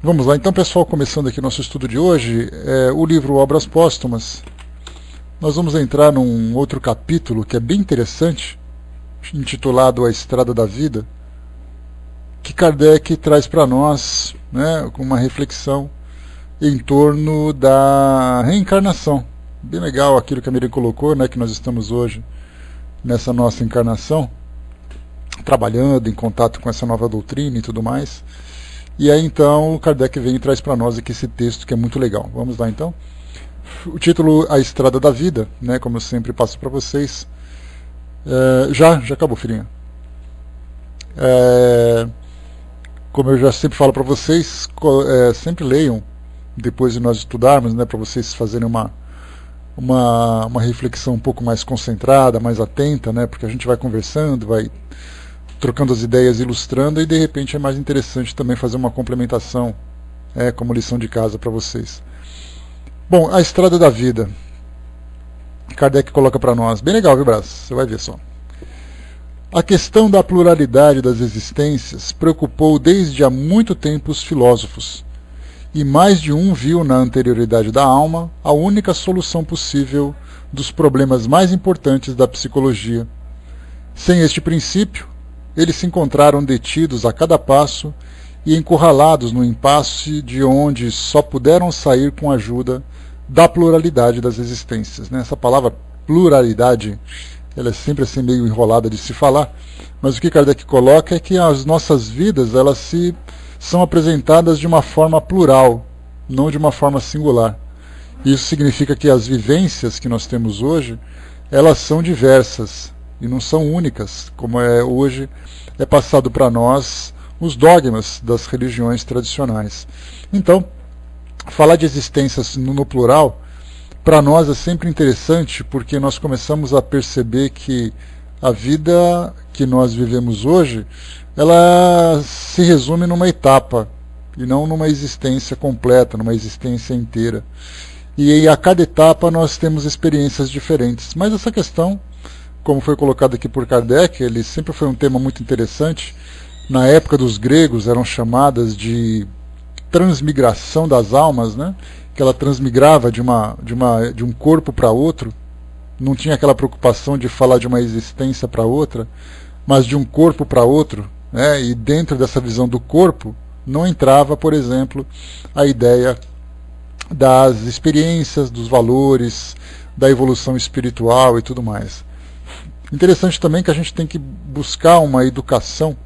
Vamos lá, então, pessoal, começando aqui nosso estudo de hoje, o livro Obras Póstumas. Nós vamos entrar num outro capítulo que é bem interessante, intitulado A Estrada da Vida, que Kardec traz para nós, né, com uma reflexão em torno da reencarnação. Bem legal aquilo que a Miriam colocou, né, que nós estamos hoje nessa nossa encarnação, trabalhando em contato com essa nova doutrina e tudo mais. E aí então o Kardec vem e traz para nós aqui esse texto que é muito legal. Vamos lá então. O título A Estrada da Vida, né, como eu sempre passo para vocês. Já acabou, filhinha. Como eu já sempre falo para vocês, sempre leiam, depois de nós estudarmos, né, para vocês fazerem uma reflexão um pouco mais concentrada, mais atenta, né, porque a gente vai conversando, vai trocando as ideias, ilustrando, e de repente é mais interessante também fazer uma complementação, como lição de casa para vocês. Bom, a Estrada da Vida, Kardec coloca para nós, bem legal, viu, Brás? Você vai ver só. A questão da pluralidade das existências preocupou desde há muito tempo os filósofos, e mais de um viu na anterioridade da alma a única solução possível dos problemas mais importantes da psicologia. Sem este princípio, eles se encontraram detidos a cada passo e encurralados no impasse de onde só puderam sair com a ajuda da pluralidade das existências. Essa palavra pluralidade, ela é sempre assim meio enrolada de se falar, mas o que Kardec coloca é que as nossas vidas elas são apresentadas de uma forma plural, não de uma forma singular. Isso significa que as vivências que nós temos hoje, elas são diversas e não são únicas, como hoje é passado para nós os dogmas das religiões tradicionais. Então, falar de existências no plural, para nós é sempre interessante, porque nós começamos a perceber que a vida que nós vivemos hoje, ela se resume numa etapa, e não numa existência completa, numa existência inteira. E a cada etapa nós temos experiências diferentes. Mas essa questão, como foi colocado aqui por Kardec, ele sempre foi um tema muito interessante. Na época dos gregos eram chamadas de transmigração das almas, né? Que ela transmigrava de um corpo para outro. Não tinha aquela preocupação de falar de uma existência para outra, mas de um corpo para outro, né? E dentro dessa visão do corpo não entrava, por exemplo, a ideia das experiências, dos valores, da evolução espiritual e tudo mais. Interessante também que a gente tem que buscar uma educação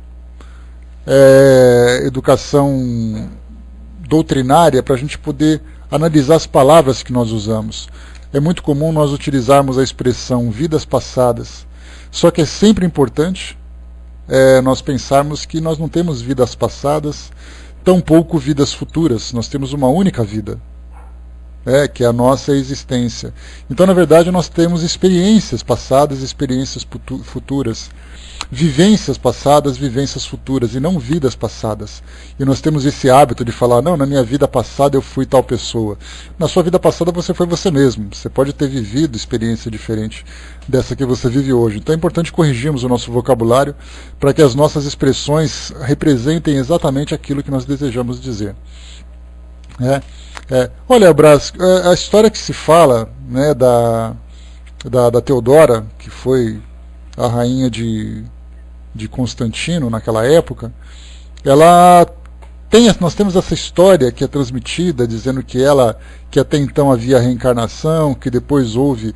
doutrinária para a gente poder analisar as palavras que nós usamos. É muito comum nós utilizarmos a expressão vidas passadas, só que é sempre importante nós pensarmos que nós não temos vidas passadas, tampouco vidas futuras, nós temos uma única vida, que é a nossa existência. Então, na verdade, nós temos experiências passadas, experiências futuras, vivências passadas, vivências futuras, e não vidas passadas. E nós temos esse hábito de falar, não, na minha vida passada eu fui tal pessoa. Na sua vida passada você foi você mesmo. Você pode ter vivido experiência diferente dessa que você vive hoje. Então é importante corrigirmos o nosso vocabulário para que as nossas expressões representem exatamente aquilo que nós desejamos dizer. Olha, Brás, a história que se fala, né, da Teodora, que foi a rainha de Constantino naquela época, nós temos essa história que é transmitida, dizendo que até então havia reencarnação, que depois houve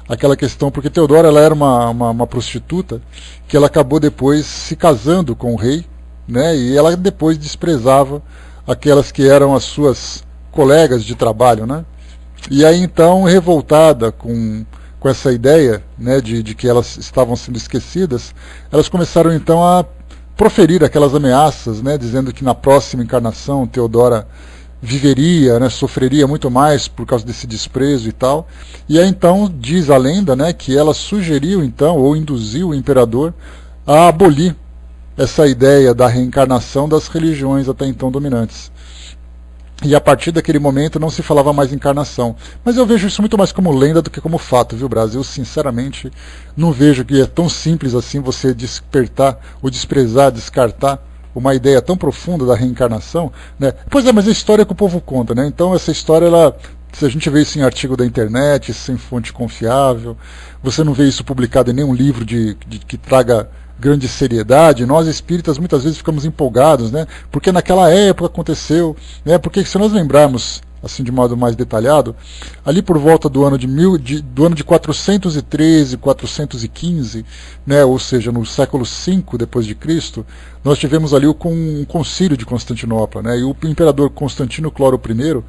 aquela questão, porque Teodora ela era uma prostituta, que ela acabou depois se casando com o rei, né, e ela depois desprezava aquelas que eram as suas colegas de trabalho, né? E aí então, revoltada com essa ideia, né, de que elas estavam sendo esquecidas, elas começaram então a proferir aquelas ameaças, né, dizendo que na próxima encarnação Teodora viveria, né, sofreria muito mais por causa desse desprezo e tal. E aí então diz a lenda, né, que ela sugeriu então, ou induziu o imperador a abolir essa ideia da reencarnação das religiões até então dominantes. E a partir daquele momento não se falava mais em encarnação. Mas eu vejo isso muito mais como lenda do que como fato, viu, Brasil? Eu sinceramente não vejo que é tão simples assim você despertar ou desprezar, descartar uma ideia tão profunda da reencarnação, né? Pois é, mas a história que o povo conta, né? Então essa história, ela, se a gente vê isso em artigo da internet, sem fonte confiável, você não vê isso publicado em nenhum livro que traga grande seriedade. Nós espíritas muitas vezes ficamos empolgados, né? Porque naquela época aconteceu, né? Porque se nós lembrarmos assim de modo mais detalhado, ali por volta do ano de 413, 415, né, ou seja, no século V depois de Cristo, nós tivemos ali um concílio de Constantinopla, né, e o imperador Constantino Cloro I,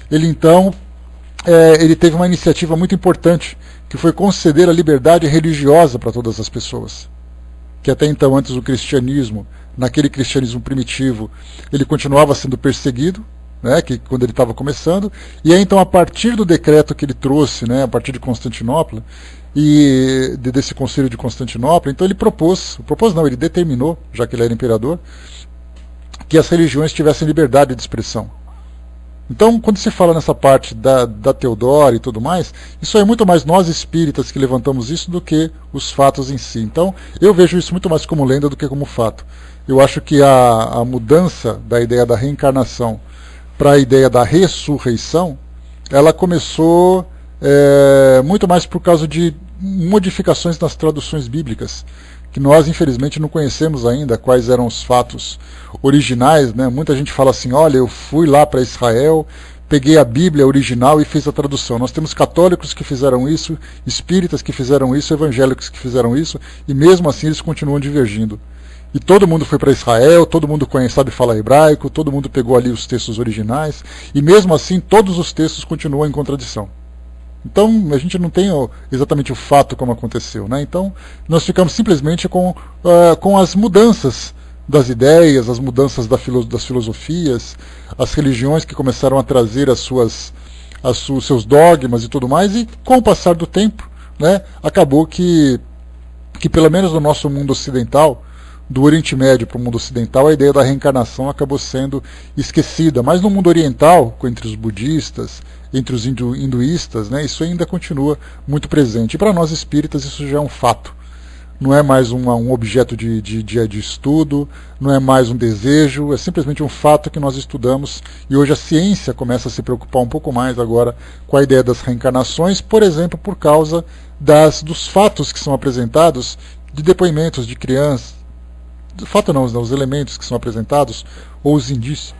ele então ele teve uma iniciativa muito importante, que foi conceder a liberdade religiosa para todas as pessoas, que até então, antes do cristianismo, naquele cristianismo primitivo, ele continuava sendo perseguido, né, que quando ele estava começando, e aí então a partir do decreto que ele trouxe, né, a partir de Constantinopla, e desse concílio de Constantinopla, então ele ele determinou, já que ele era imperador, que as religiões tivessem liberdade de expressão. Então, quando se fala nessa parte da Teodora e tudo mais, isso é muito mais nós espíritas que levantamos isso do que os fatos em si. Então, eu vejo isso muito mais como lenda do que como fato. Eu acho que a mudança da ideia da reencarnação para a ideia da ressurreição, ela começou muito mais por causa de modificações nas traduções bíblicas, que nós infelizmente não conhecemos ainda quais eram os fatos originais, né? Muita gente fala assim, olha, eu fui lá para Israel, peguei a Bíblia original e fiz a tradução. Nós temos católicos que fizeram isso, espíritas que fizeram isso, evangélicos que fizeram isso, e mesmo assim eles continuam divergindo. E todo mundo foi para Israel, todo mundo sabe falar hebraico, todo mundo pegou ali os textos originais, e mesmo assim todos os textos continuam em contradição. Então a gente não tem exatamente o fato como aconteceu, né? Então nós ficamos simplesmente com as mudanças das ideias, as mudanças das filosofias, as religiões que começaram a trazer os seus dogmas e tudo mais, e com o passar do tempo, né, acabou que pelo menos no nosso mundo ocidental, do Oriente Médio para o mundo ocidental, a ideia da reencarnação acabou sendo esquecida. Mas no mundo oriental, entre os budistas, entre os hinduístas, né, isso ainda continua muito presente. E para nós espíritas isso já é um fato. Não é mais um objeto de estudo, não é mais um desejo, é simplesmente um fato que nós estudamos. E hoje a ciência começa a se preocupar um pouco mais agora com a ideia das reencarnações, por exemplo, por causa dos fatos que são apresentados, de depoimentos de crianças, fato não, os elementos que são apresentados, ou os indícios,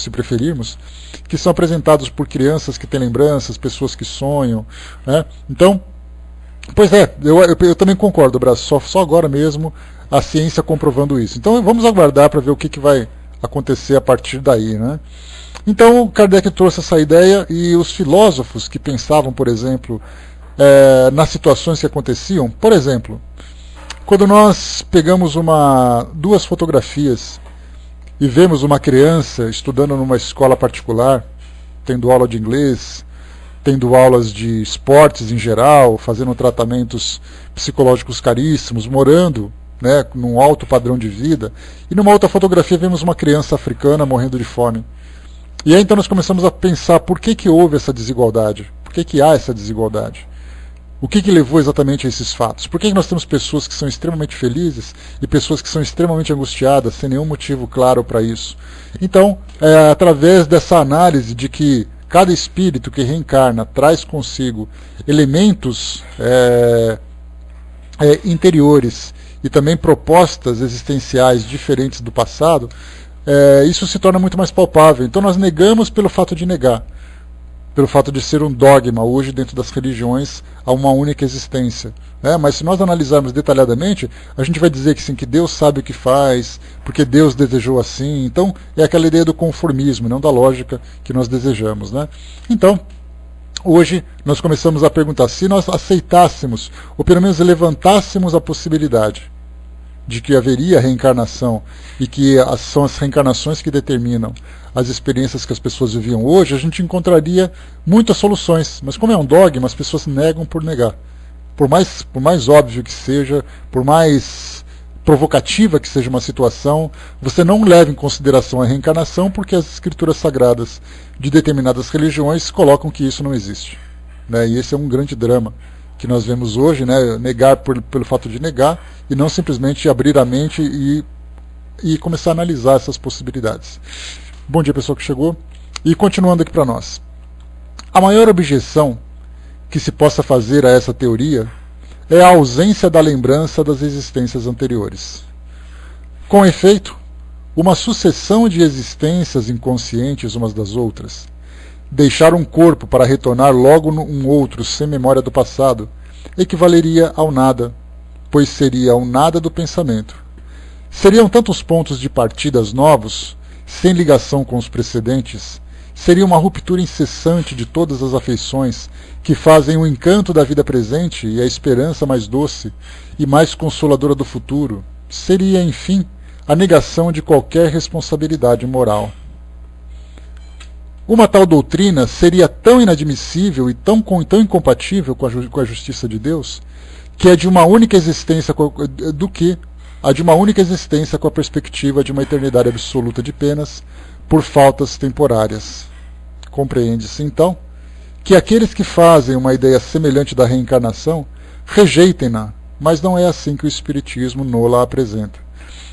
se preferirmos, que são apresentados por crianças que têm lembranças, pessoas que sonham, né? Então, pois é, eu também concordo, Braço, só agora mesmo a ciência comprovando isso. Então vamos aguardar para ver o que vai acontecer a partir daí, né? Então Kardec trouxe essa ideia, e os filósofos que pensavam, por exemplo, nas situações que aconteciam, por exemplo, quando nós pegamos duas fotografias e vemos uma criança estudando numa escola particular, tendo aula de inglês, tendo aulas de esportes em geral, fazendo tratamentos psicológicos caríssimos, morando, né, num alto padrão de vida, e numa outra fotografia vemos uma criança africana morrendo de fome. E aí então nós começamos a pensar por que houve essa desigualdade, por que há essa desigualdade. O que levou exatamente a esses fatos? Por que nós temos pessoas que são extremamente felizes e pessoas que são extremamente angustiadas, sem nenhum motivo claro para isso? Então, através dessa análise de que cada espírito que reencarna traz consigo elementos interiores e também propostas existenciais diferentes do passado, isso se torna muito mais palpável. Então nós negamos pelo fato de negar, pelo fato de ser um dogma hoje dentro das religiões a uma única existência. Mas se nós analisarmos detalhadamente, a gente vai dizer que sim, que Deus sabe o que faz, porque Deus desejou assim. Então é aquela ideia do conformismo, não da lógica que nós desejamos, né? Então, hoje nós começamos a perguntar, se nós aceitássemos, ou pelo menos levantássemos a possibilidade de que haveria reencarnação, e que são as reencarnações que determinam as experiências que as pessoas viviam hoje, a gente encontraria muitas soluções. Mas como é um dogma, as pessoas negam por negar. Por mais óbvio que seja, por mais provocativa que seja uma situação, você não leva em consideração a reencarnação, porque as escrituras sagradas de determinadas religiões colocam que isso não existe, né? E esse é um grande drama que nós vemos hoje, né? Negar pelo fato de negar, e não simplesmente abrir a mente e e começar a analisar essas possibilidades. Bom dia, pessoal que chegou. E continuando aqui para nós. A maior objeção que se possa fazer a essa teoria é a ausência da lembrança das existências anteriores. Com efeito, uma sucessão de existências inconscientes umas das outras, deixar um corpo para retornar logo um outro sem memória do passado, equivaleria ao nada, pois seria o nada do pensamento. Seriam tantos pontos de partidas novos, sem ligação com os precedentes, seria uma ruptura incessante de todas as afeições que fazem o encanto da vida presente e a esperança mais doce e mais consoladora do futuro. Seria, enfim, a negação de qualquer responsabilidade moral. Uma tal doutrina seria tão inadmissível e tão incompatível com a justiça de Deus, que é de uma única existência do que a de uma única existência com a perspectiva de uma eternidade absoluta de penas por faltas temporárias. Compreende-se, então, que aqueles que fazem uma ideia semelhante da reencarnação rejeitem-na, mas não é assim que o Espiritismo nola apresenta.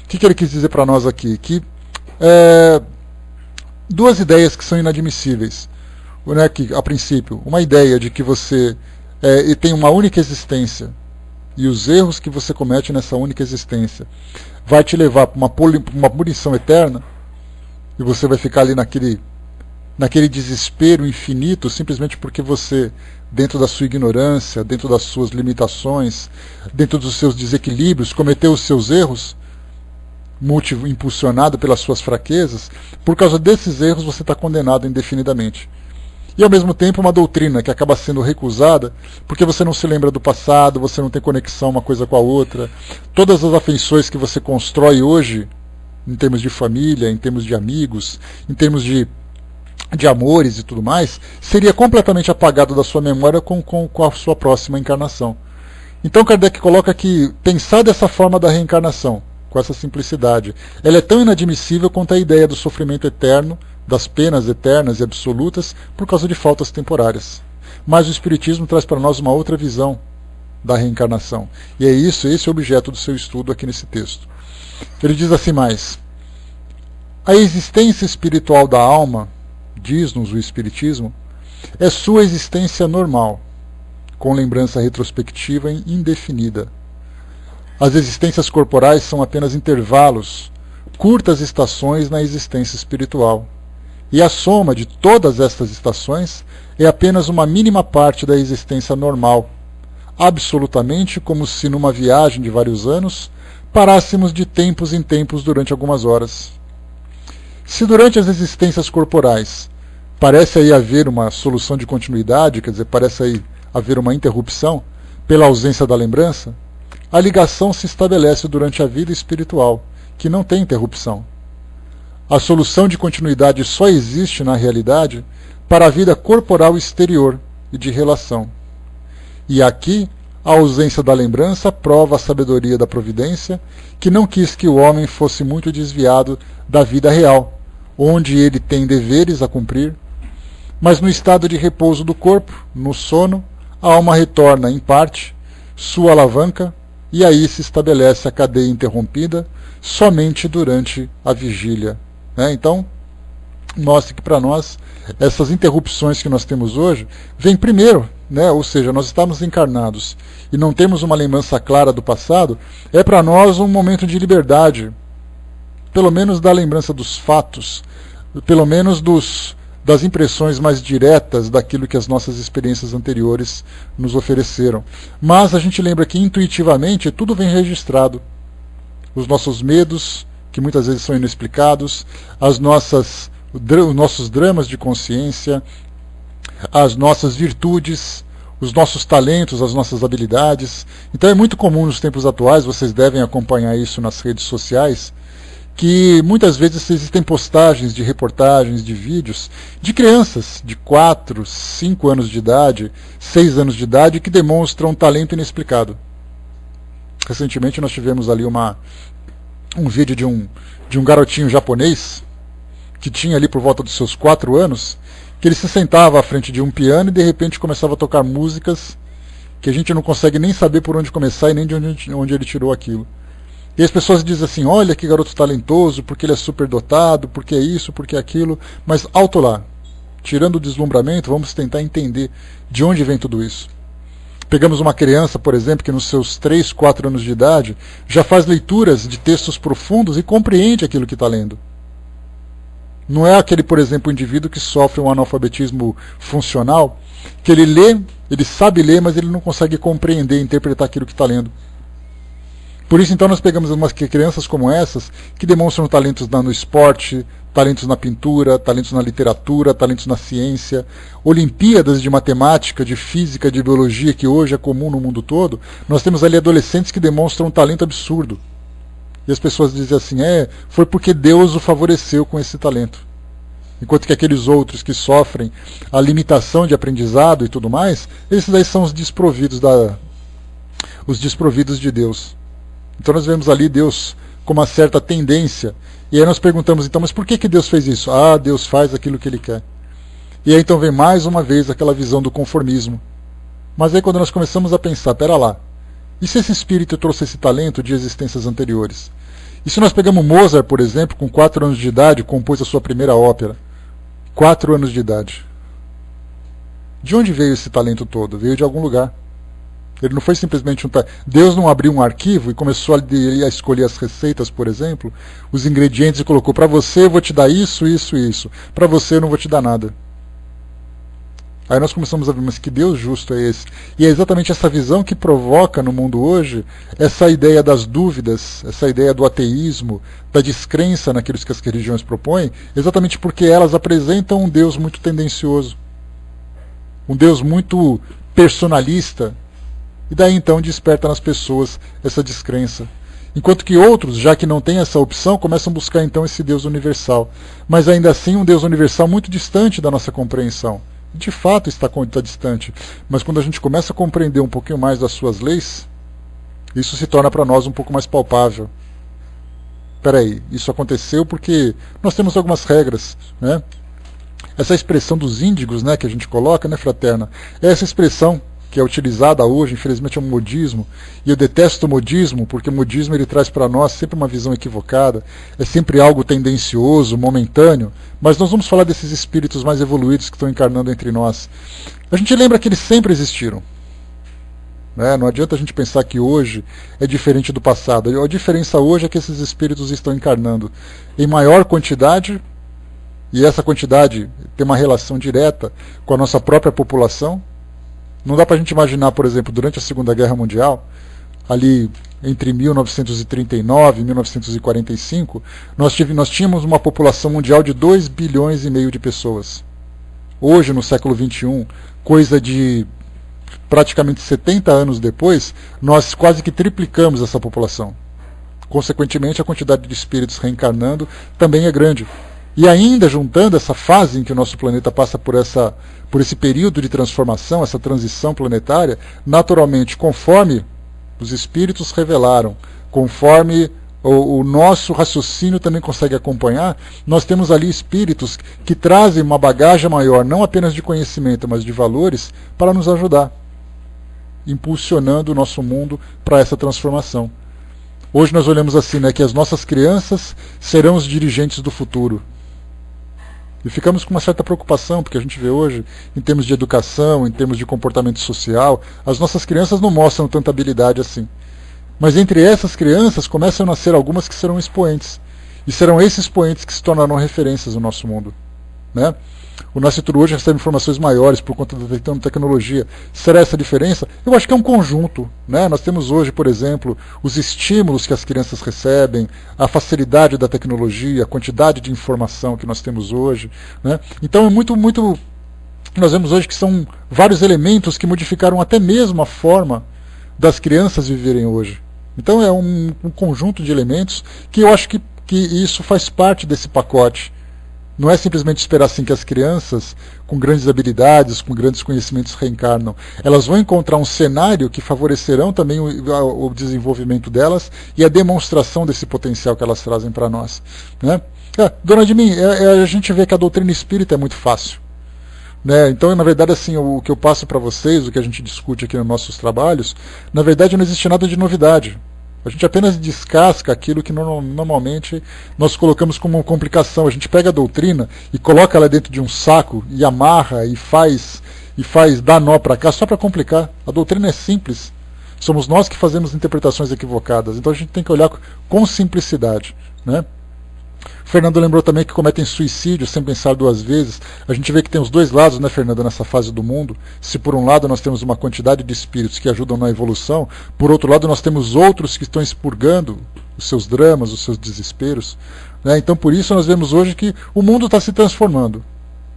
O que ele quis dizer para nós aqui? Que duas ideias que são inadmissíveis. Né, que, a princípio, uma ideia de que você tem uma única existência e os erros que você comete nessa única existência vai te levar para uma punição eterna e você vai ficar ali naquele desespero infinito simplesmente porque você, dentro da sua ignorância, dentro das suas limitações, dentro dos seus desequilíbrios, cometeu os seus erros, impulsionado pelas suas fraquezas. Por causa desses erros você está condenado indefinidamente. E ao mesmo tempo uma doutrina que acaba sendo recusada porque você não se lembra do passado, você não tem conexão uma coisa com a outra. Todas as afeições que você constrói hoje, em termos de família, em termos de amigos, em termos de amores e tudo mais, seria completamente apagado da sua memória com a sua próxima encarnação. Então Kardec coloca que pensar dessa forma da reencarnação, com essa simplicidade, ela é tão inadmissível quanto a ideia do sofrimento eterno, das penas eternas e absolutas por causa de faltas temporárias. Mas o Espiritismo traz para nós uma outra visão da reencarnação. E é esse é o objeto do seu estudo aqui nesse texto. Ele diz assim mais: a existência espiritual da alma, diz-nos o Espiritismo, é sua existência normal, com lembrança retrospectiva e indefinida. As existências corporais são apenas intervalos, curtas estações na existência espiritual. E a soma de todas estas estações é apenas uma mínima parte da existência normal, absolutamente como se numa viagem de vários anos parássemos de tempos em tempos durante algumas horas. Se durante as existências corporais parece aí haver uma solução de continuidade, quer dizer, parece aí haver uma interrupção pela ausência da lembrança, a ligação se estabelece durante a vida espiritual, que não tem interrupção. A solução de continuidade só existe na realidade para a vida corporal exterior e de relação. E aqui, a ausência da lembrança prova a sabedoria da providência, que não quis que o homem fosse muito desviado da vida real, onde ele tem deveres a cumprir, mas no estado de repouso do corpo, no sono, a alma retorna, em parte, sua alavanca, e aí se estabelece a cadeia interrompida somente durante a vigília. Então, mostra que para nós, essas interrupções que nós temos hoje, vêm primeiro, ou seja, nós estamos encarnados e não temos uma lembrança clara do passado, é para nós um momento de liberdade, pelo menos da lembrança dos fatos, pelo menos das impressões mais diretas daquilo que as nossas experiências anteriores nos ofereceram. Mas a gente lembra que intuitivamente tudo vem registrado. Os nossos medos, que muitas vezes são inexplicados, os nossos dramas de consciência, as nossas virtudes, os nossos talentos, as nossas habilidades. Então é muito comum nos tempos atuais, vocês devem acompanhar isso nas redes sociais, que muitas vezes existem postagens de reportagens, de vídeos, de crianças de 4, 5 anos de idade, 6 anos de idade, que demonstram um talento inexplicado. Recentemente nós tivemos ali um vídeo de um garotinho japonês, que tinha ali por volta dos seus 4 anos, que ele se sentava à frente de um piano e de repente começava a tocar músicas que a gente não consegue nem saber por onde começar e nem de onde ele tirou aquilo. E as pessoas dizem assim, olha que garoto talentoso, porque ele é superdotado, porque é isso, porque é aquilo, mas alto lá. Tirando o deslumbramento, vamos tentar entender de onde vem tudo isso. Pegamos uma criança, por exemplo, que nos seus 3, 4 anos de idade já faz leituras de textos profundos e compreende aquilo que está lendo. Não é aquele, por exemplo, indivíduo que sofre um analfabetismo funcional, que ele lê, ele sabe ler, mas ele não consegue compreender, interpretar aquilo que está lendo. Por isso, então, nós pegamos umas crianças como essas, que demonstram talentos no esporte, talentos na pintura, talentos na literatura, talentos na ciência, Olimpíadas de matemática, de física, de biologia, que hoje é comum no mundo todo. Nós temos ali adolescentes que demonstram um talento absurdo. E as pessoas dizem assim, foi porque Deus o favoreceu com esse talento. Enquanto que aqueles outros que sofrem a limitação de aprendizado e tudo mais, esses daí são os desprovidos de Deus. Então nós vemos ali Deus com uma certa tendência, e aí nós perguntamos então, mas por que Deus fez isso? Ah, Deus faz aquilo que Ele quer. E aí então vem mais uma vez aquela visão do conformismo. Mas aí quando nós começamos a pensar, pera lá, e se esse espírito trouxe esse talento de existências anteriores? E se nós pegamos Mozart, por exemplo, com 4 anos de idade, compôs a sua primeira ópera? 4 anos de idade. De onde veio esse talento todo? Veio de algum lugar. Ele não foi simplesmente Deus não abriu um arquivo e começou a escolher as receitas, por exemplo, os ingredientes e colocou, para você eu vou te dar isso, isso e isso. Para você eu não vou te dar nada. Aí nós começamos a ver, mas que Deus justo é esse? E é exatamente essa visão que provoca no mundo hoje essa ideia das dúvidas, essa ideia do ateísmo, da descrença naquilo que as religiões propõem, exatamente porque elas apresentam um Deus muito tendencioso, um Deus muito personalista, e daí então desperta nas pessoas essa descrença. Enquanto que outros, já que não têm essa opção, começam a buscar então esse Deus universal. Mas ainda assim um Deus universal muito distante da nossa compreensão. De fato está distante. Mas quando a gente começa a compreender um pouquinho mais das suas leis, isso se torna para nós um pouco mais palpável. Espera aí, isso aconteceu porque nós temos algumas regras, né? Essa expressão dos índigos, né, que a gente coloca, né, fraterna? É essa expressão que é utilizada hoje, infelizmente é um modismo, e eu detesto o modismo, porque o modismo ele traz para nós sempre uma visão equivocada, é sempre algo tendencioso, momentâneo, mas nós vamos falar desses espíritos mais evoluídos que estão encarnando entre nós. A gente lembra que eles sempre existiram. Né? Não adianta a gente pensar que hoje é diferente do passado. A diferença hoje é que esses espíritos estão encarnando em maior quantidade, e essa quantidade tem uma relação direta com a nossa própria população. Não dá para a gente imaginar, por exemplo, durante a Segunda Guerra Mundial, ali entre 1939 e 1945, nós tínhamos uma população mundial de 2,5 bilhões de pessoas. Hoje, no século XXI, coisa de praticamente 70 anos depois, nós quase que triplicamos essa população. Consequentemente, a quantidade de espíritos reencarnando também é grande. E ainda juntando essa fase em que o nosso planeta passa por esse período de transformação, essa transição planetária, naturalmente, conforme os espíritos revelaram, conforme o nosso raciocínio também consegue acompanhar, nós temos ali espíritos que trazem uma bagagem maior, não apenas de conhecimento, mas de valores, para nos ajudar, impulsionando o nosso mundo para essa transformação. Hoje nós olhamos assim, né, que as nossas crianças serão os dirigentes do futuro. E ficamos com uma certa preocupação, porque a gente vê hoje, em termos de educação, em termos de comportamento social, as nossas crianças não mostram tanta habilidade assim. Mas entre essas crianças começam a nascer algumas que serão expoentes. E serão esses expoentes que se tornarão referências no nosso mundo. Né? O Nascituro hoje recebe informações maiores por conta da tecnologia. Será essa a diferença? Eu acho que é um conjunto. Né? Nós temos hoje, por exemplo, os estímulos que as crianças recebem, a facilidade da tecnologia, a quantidade de informação que nós temos hoje. Né? Então é muito. Nós vemos hoje que são vários elementos que modificaram até mesmo a forma das crianças viverem hoje. Então é um conjunto de elementos que eu acho que isso faz parte desse pacote. Não é simplesmente esperar assim que as crianças, com grandes habilidades, com grandes conhecimentos, reencarnam. Elas vão encontrar um cenário que favorecerão também o desenvolvimento delas e a demonstração desse potencial que elas trazem para nós. Né? Dona de mim, a gente vê que a doutrina espírita é muito fácil. Né? Então, na verdade, assim, o que eu passo para vocês, o que a gente discute aqui nos nossos trabalhos, na verdade não existe nada de novidade. A gente apenas descasca aquilo que normalmente nós colocamos como uma complicação. A gente pega a doutrina e coloca ela dentro de um saco e amarra e faz dar nó para cá só para complicar. A doutrina é simples. Somos nós que fazemos interpretações equivocadas. Então a gente tem que olhar com simplicidade, né? Fernando lembrou também que cometem suicídio sem pensar duas vezes. A gente vê que tem os dois lados, né, Fernando, nessa fase do mundo. Se por um lado nós temos uma quantidade de espíritos que ajudam na evolução, por outro lado nós temos outros que estão expurgando os seus dramas, os seus desesperos, né? Então por isso nós vemos hoje que o mundo está se transformando,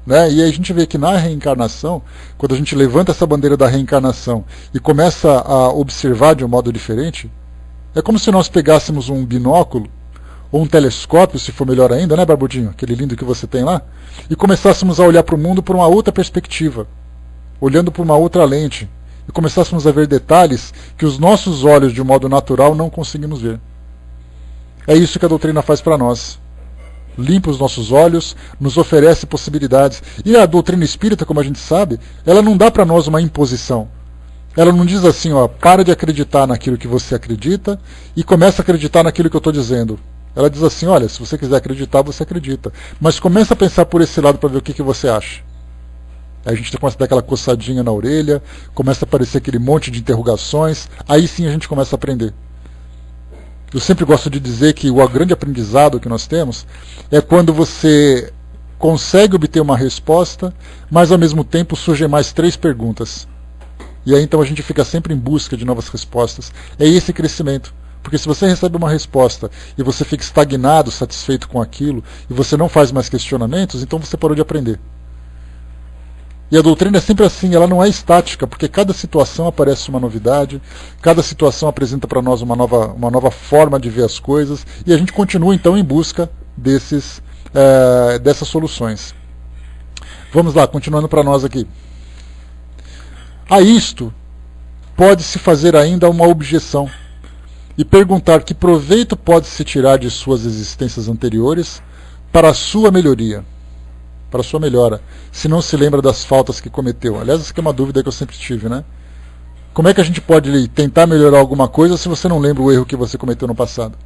né? E aí a gente vê que na reencarnação, quando a gente levanta essa bandeira da reencarnação e começa a observar de um modo diferente, é como se nós pegássemos um binóculo ou um telescópio, se for melhor ainda, né, Barbudinho? Aquele lindo que você tem lá. E começássemos a olhar para o mundo por uma outra perspectiva, olhando por uma outra lente. E começássemos a ver detalhes que os nossos olhos, de um modo natural, não conseguimos ver. É isso que a doutrina faz para nós. Limpa os nossos olhos, nos oferece possibilidades. E a doutrina espírita, como a gente sabe, ela não dá para nós uma imposição. Ela não diz assim, ó, para de acreditar naquilo que você acredita e começa a acreditar naquilo que eu estou dizendo. Ela diz assim, olha, se você quiser acreditar, você acredita. Mas começa a pensar por esse lado para ver o que você acha. Aí a gente começa a dar aquela coçadinha na orelha, começa a aparecer aquele monte de interrogações, aí sim a gente começa a aprender. Eu sempre gosto de dizer que o grande aprendizado que nós temos é quando você consegue obter uma resposta, mas ao mesmo tempo surgem mais 3 perguntas. E aí então a gente fica sempre em busca de novas respostas. É esse crescimento. Porque se você recebe uma resposta e você fica estagnado, satisfeito com aquilo, e você não faz mais questionamentos, então você parou de aprender. E a doutrina é sempre assim, ela não é estática, porque cada situação aparece uma novidade, cada situação apresenta para nós uma nova forma de ver as coisas, e a gente continua então em busca dessas soluções. Vamos lá, continuando para nós aqui. A isto pode-se fazer ainda uma objeção, e perguntar que proveito pode-se tirar de suas existências anteriores para a sua melhoria, para a sua melhora, se não se lembra das faltas que cometeu. Aliás, essa aqui é uma dúvida que eu sempre tive, né? Como é que a gente pode tentar melhorar alguma coisa se você não lembra o erro que você cometeu no passado?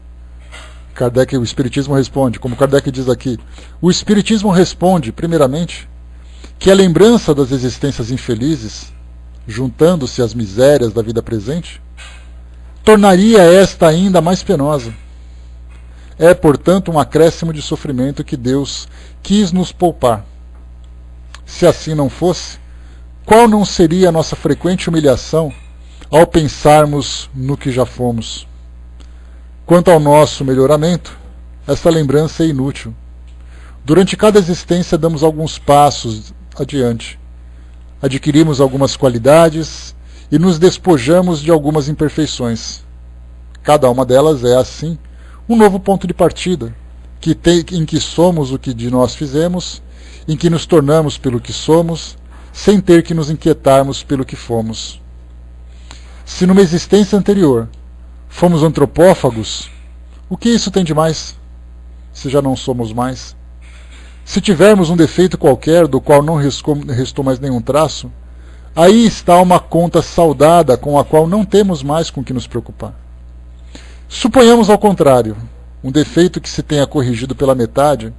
Kardec, o Espiritismo responde, como Kardec diz aqui, o Espiritismo responde, primeiramente, que a lembrança das existências infelizes, juntando-se às misérias da vida presente, tornaria esta ainda mais penosa. É, portanto, um acréscimo de sofrimento que Deus quis nos poupar. Se assim não fosse, qual não seria a nossa frequente humilhação ao pensarmos no que já fomos? Quanto ao nosso melhoramento, esta lembrança é inútil. Durante cada existência damos alguns passos adiante. Adquirimos algumas qualidades e nos despojamos de algumas imperfeições. Cada uma delas é, assim, um novo ponto de partida, em que somos o que de nós fizemos, em que nos tornamos pelo que somos, sem ter que nos inquietarmos pelo que fomos. Se numa existência anterior fomos antropófagos, o que isso tem de mais, se já não somos mais? Se tivermos um defeito qualquer, do qual não restou mais nenhum traço, aí está uma conta saldada com a qual não temos mais com que nos preocupar. Suponhamos ao contrário, um defeito que se tenha corrigido pela metade,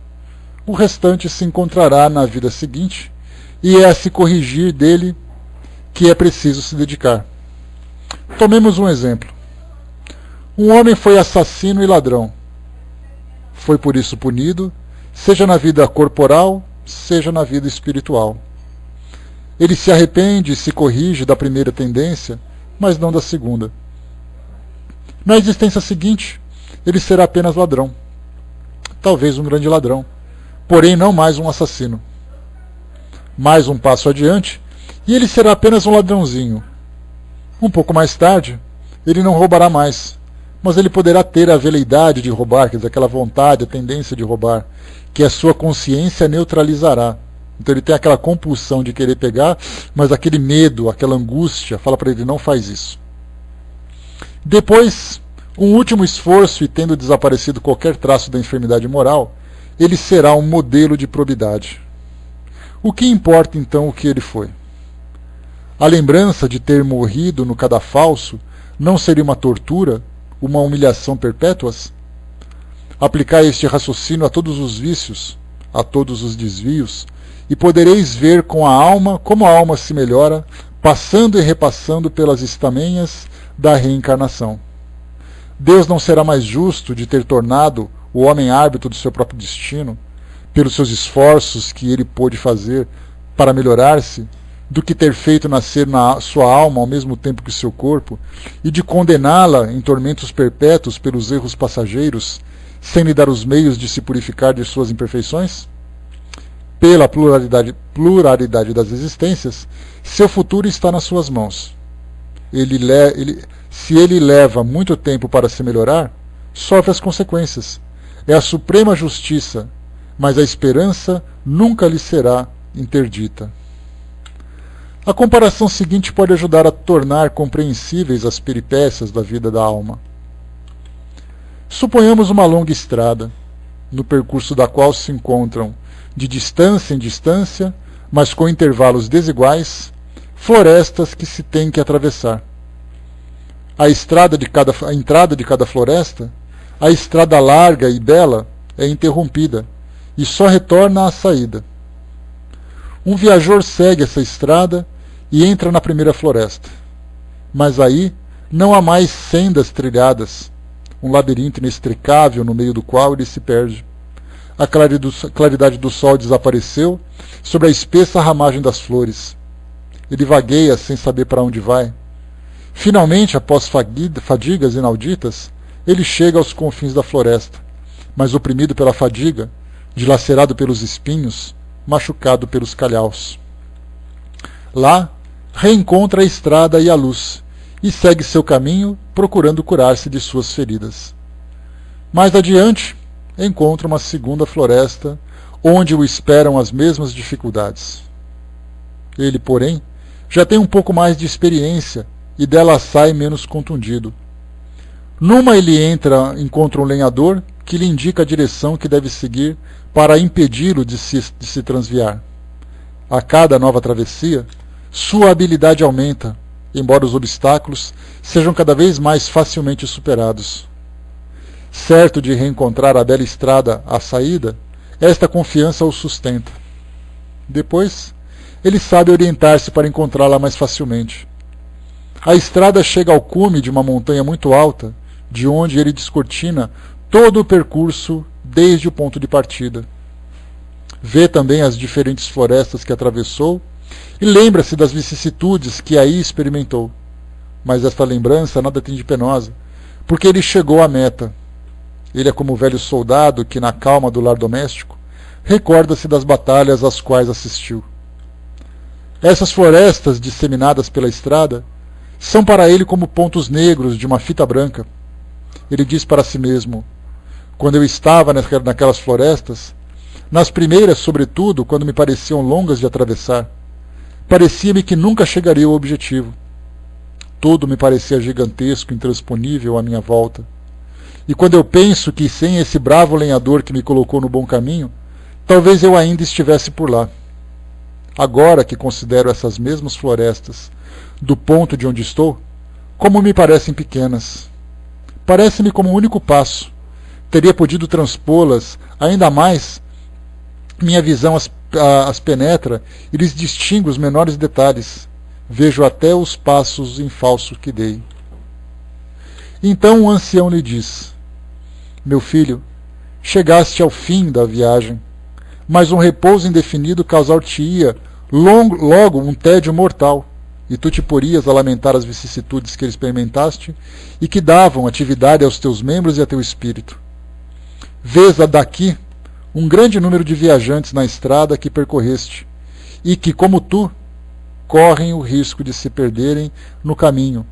o restante se encontrará na vida seguinte, e é a se corrigir dele que é preciso se dedicar. Tomemos um exemplo. Um homem foi assassino e ladrão. Foi por isso punido, seja na vida corporal, seja na vida espiritual. Ele se arrepende e se corrige da primeira tendência, mas não da segunda. Na existência seguinte, ele será apenas ladrão. Talvez um grande ladrão, porém não mais um assassino. Mais um passo adiante, e ele será apenas um ladrãozinho. Um pouco mais tarde, ele não roubará mais, mas ele poderá ter a veleidade de roubar, quer dizer, aquela vontade, a tendência de roubar, que a sua consciência neutralizará. Então ele tem aquela compulsão de querer pegar, mas aquele medo, aquela angústia, fala para ele, não faz isso. Depois, um último esforço e tendo desaparecido qualquer traço da enfermidade moral, ele será um modelo de probidade. O que importa então o que ele foi? A lembrança de ter morrido no cadafalso não seria uma tortura, uma humilhação perpétuas? Aplicai este raciocínio a todos os vícios, a todos os desvios, e podereis ver com a alma como a alma se melhora, passando e repassando pelas estamenhas da reencarnação. Deus não será mais justo de ter tornado o homem árbitro do seu próprio destino, pelos seus esforços que ele pôde fazer para melhorar-se, do que ter feito nascer na sua alma ao mesmo tempo que seu corpo, e de condená-la em tormentos perpétuos pelos erros passageiros, sem lhe dar os meios de se purificar de suas imperfeições? Pela pluralidade das existências, seu futuro está nas suas mãos. Se ele leva muito tempo para se melhorar, sofre as consequências. É a suprema justiça, mas a esperança nunca lhe será interdita. A comparação seguinte pode ajudar a tornar compreensíveis as peripécias da vida da alma. Suponhamos uma longa estrada, no percurso da qual se encontram, de distância em distância, mas com intervalos desiguais, florestas que se tem que atravessar. A entrada de cada floresta, a estrada larga e bela, é interrompida, e só retorna à saída. Um viajor segue essa estrada e entra na primeira floresta. Mas aí não há mais sendas trilhadas, um labirinto inextricável no meio do qual ele se perde. A claridade do sol desapareceu sobre a espessa ramagem das flores. Ele vagueia sem saber para onde vai. Finalmente, após fadigas inauditas, ele chega aos confins da floresta, mas oprimido pela fadiga, dilacerado pelos espinhos, machucado pelos calhaus. Lá, reencontra a estrada e a luz, e segue seu caminho, procurando curar-se de suas feridas. Mais adiante, encontra uma segunda floresta, onde o esperam as mesmas dificuldades. Ele, porém, já tem um pouco mais de experiência, e dela sai menos contundido. Numa ele encontra um lenhador que lhe indica a direção que deve seguir para impedi-lo de se transviar. A cada nova travessia, sua habilidade aumenta, embora os obstáculos sejam cada vez mais facilmente superados. Certo de reencontrar a bela estrada à saída, esta confiança o sustenta. Depois, ele sabe orientar-se para encontrá-la mais facilmente. A estrada chega ao cume de uma montanha muito alta, de onde ele descortina todo o percurso desde o ponto de partida. Vê também as diferentes florestas que atravessou e lembra-se das vicissitudes que aí experimentou. Mas esta lembrança nada tem de penosa, porque ele chegou à meta. Ele é como o velho soldado que, na calma do lar doméstico, recorda-se das batalhas às quais assistiu. Essas florestas disseminadas pela estrada são para ele como pontos negros de uma fita branca. Ele diz para si mesmo: quando eu estava naquelas florestas, nas primeiras, sobretudo, quando me pareciam longas de atravessar, parecia-me que nunca chegaria ao objetivo. Tudo me parecia gigantesco, intransponível à minha volta. E quando eu penso que sem esse bravo lenhador que me colocou no bom caminho, talvez eu ainda estivesse por lá. Agora que considero essas mesmas florestas, do ponto de onde estou, como me parecem pequenas. Parece-me como um único passo. Teria podido transpô-las ainda mais. Minha visão as penetra e lhes distingue os menores detalhes. Vejo até os passos em falso que dei. Então o ancião lhe diz: meu filho, chegaste ao fim da viagem, mas um repouso indefinido causar-te-ia logo um tédio mortal, e tu te porias a lamentar as vicissitudes que experimentaste e que davam atividade aos teus membros e a teu espírito. Vês daqui um grande número de viajantes na estrada que percorreste, e que, como tu, correm o risco de se perderem no caminho.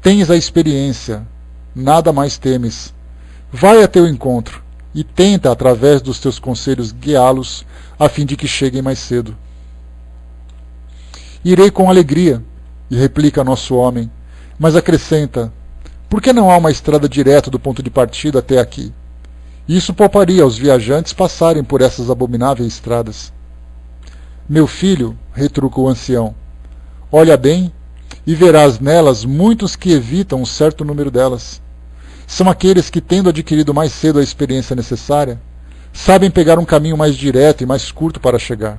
Tens a experiência, nada mais temes. Vai a teu encontro e tenta, através dos teus conselhos, guiá-los, a fim de que cheguem mais cedo. Irei com alegria, e replica nosso homem, mas acrescenta: por que não há uma estrada direta do ponto de partida até aqui? Isso pouparia aos viajantes passarem por essas abomináveis estradas. Meu filho, retruca o ancião, olha bem e verás nelas muitos que evitam um certo número delas. são aqueles que, tendo adquirido mais cedo a experiência necessária, sabem pegar um caminho mais direto e mais curto para chegar.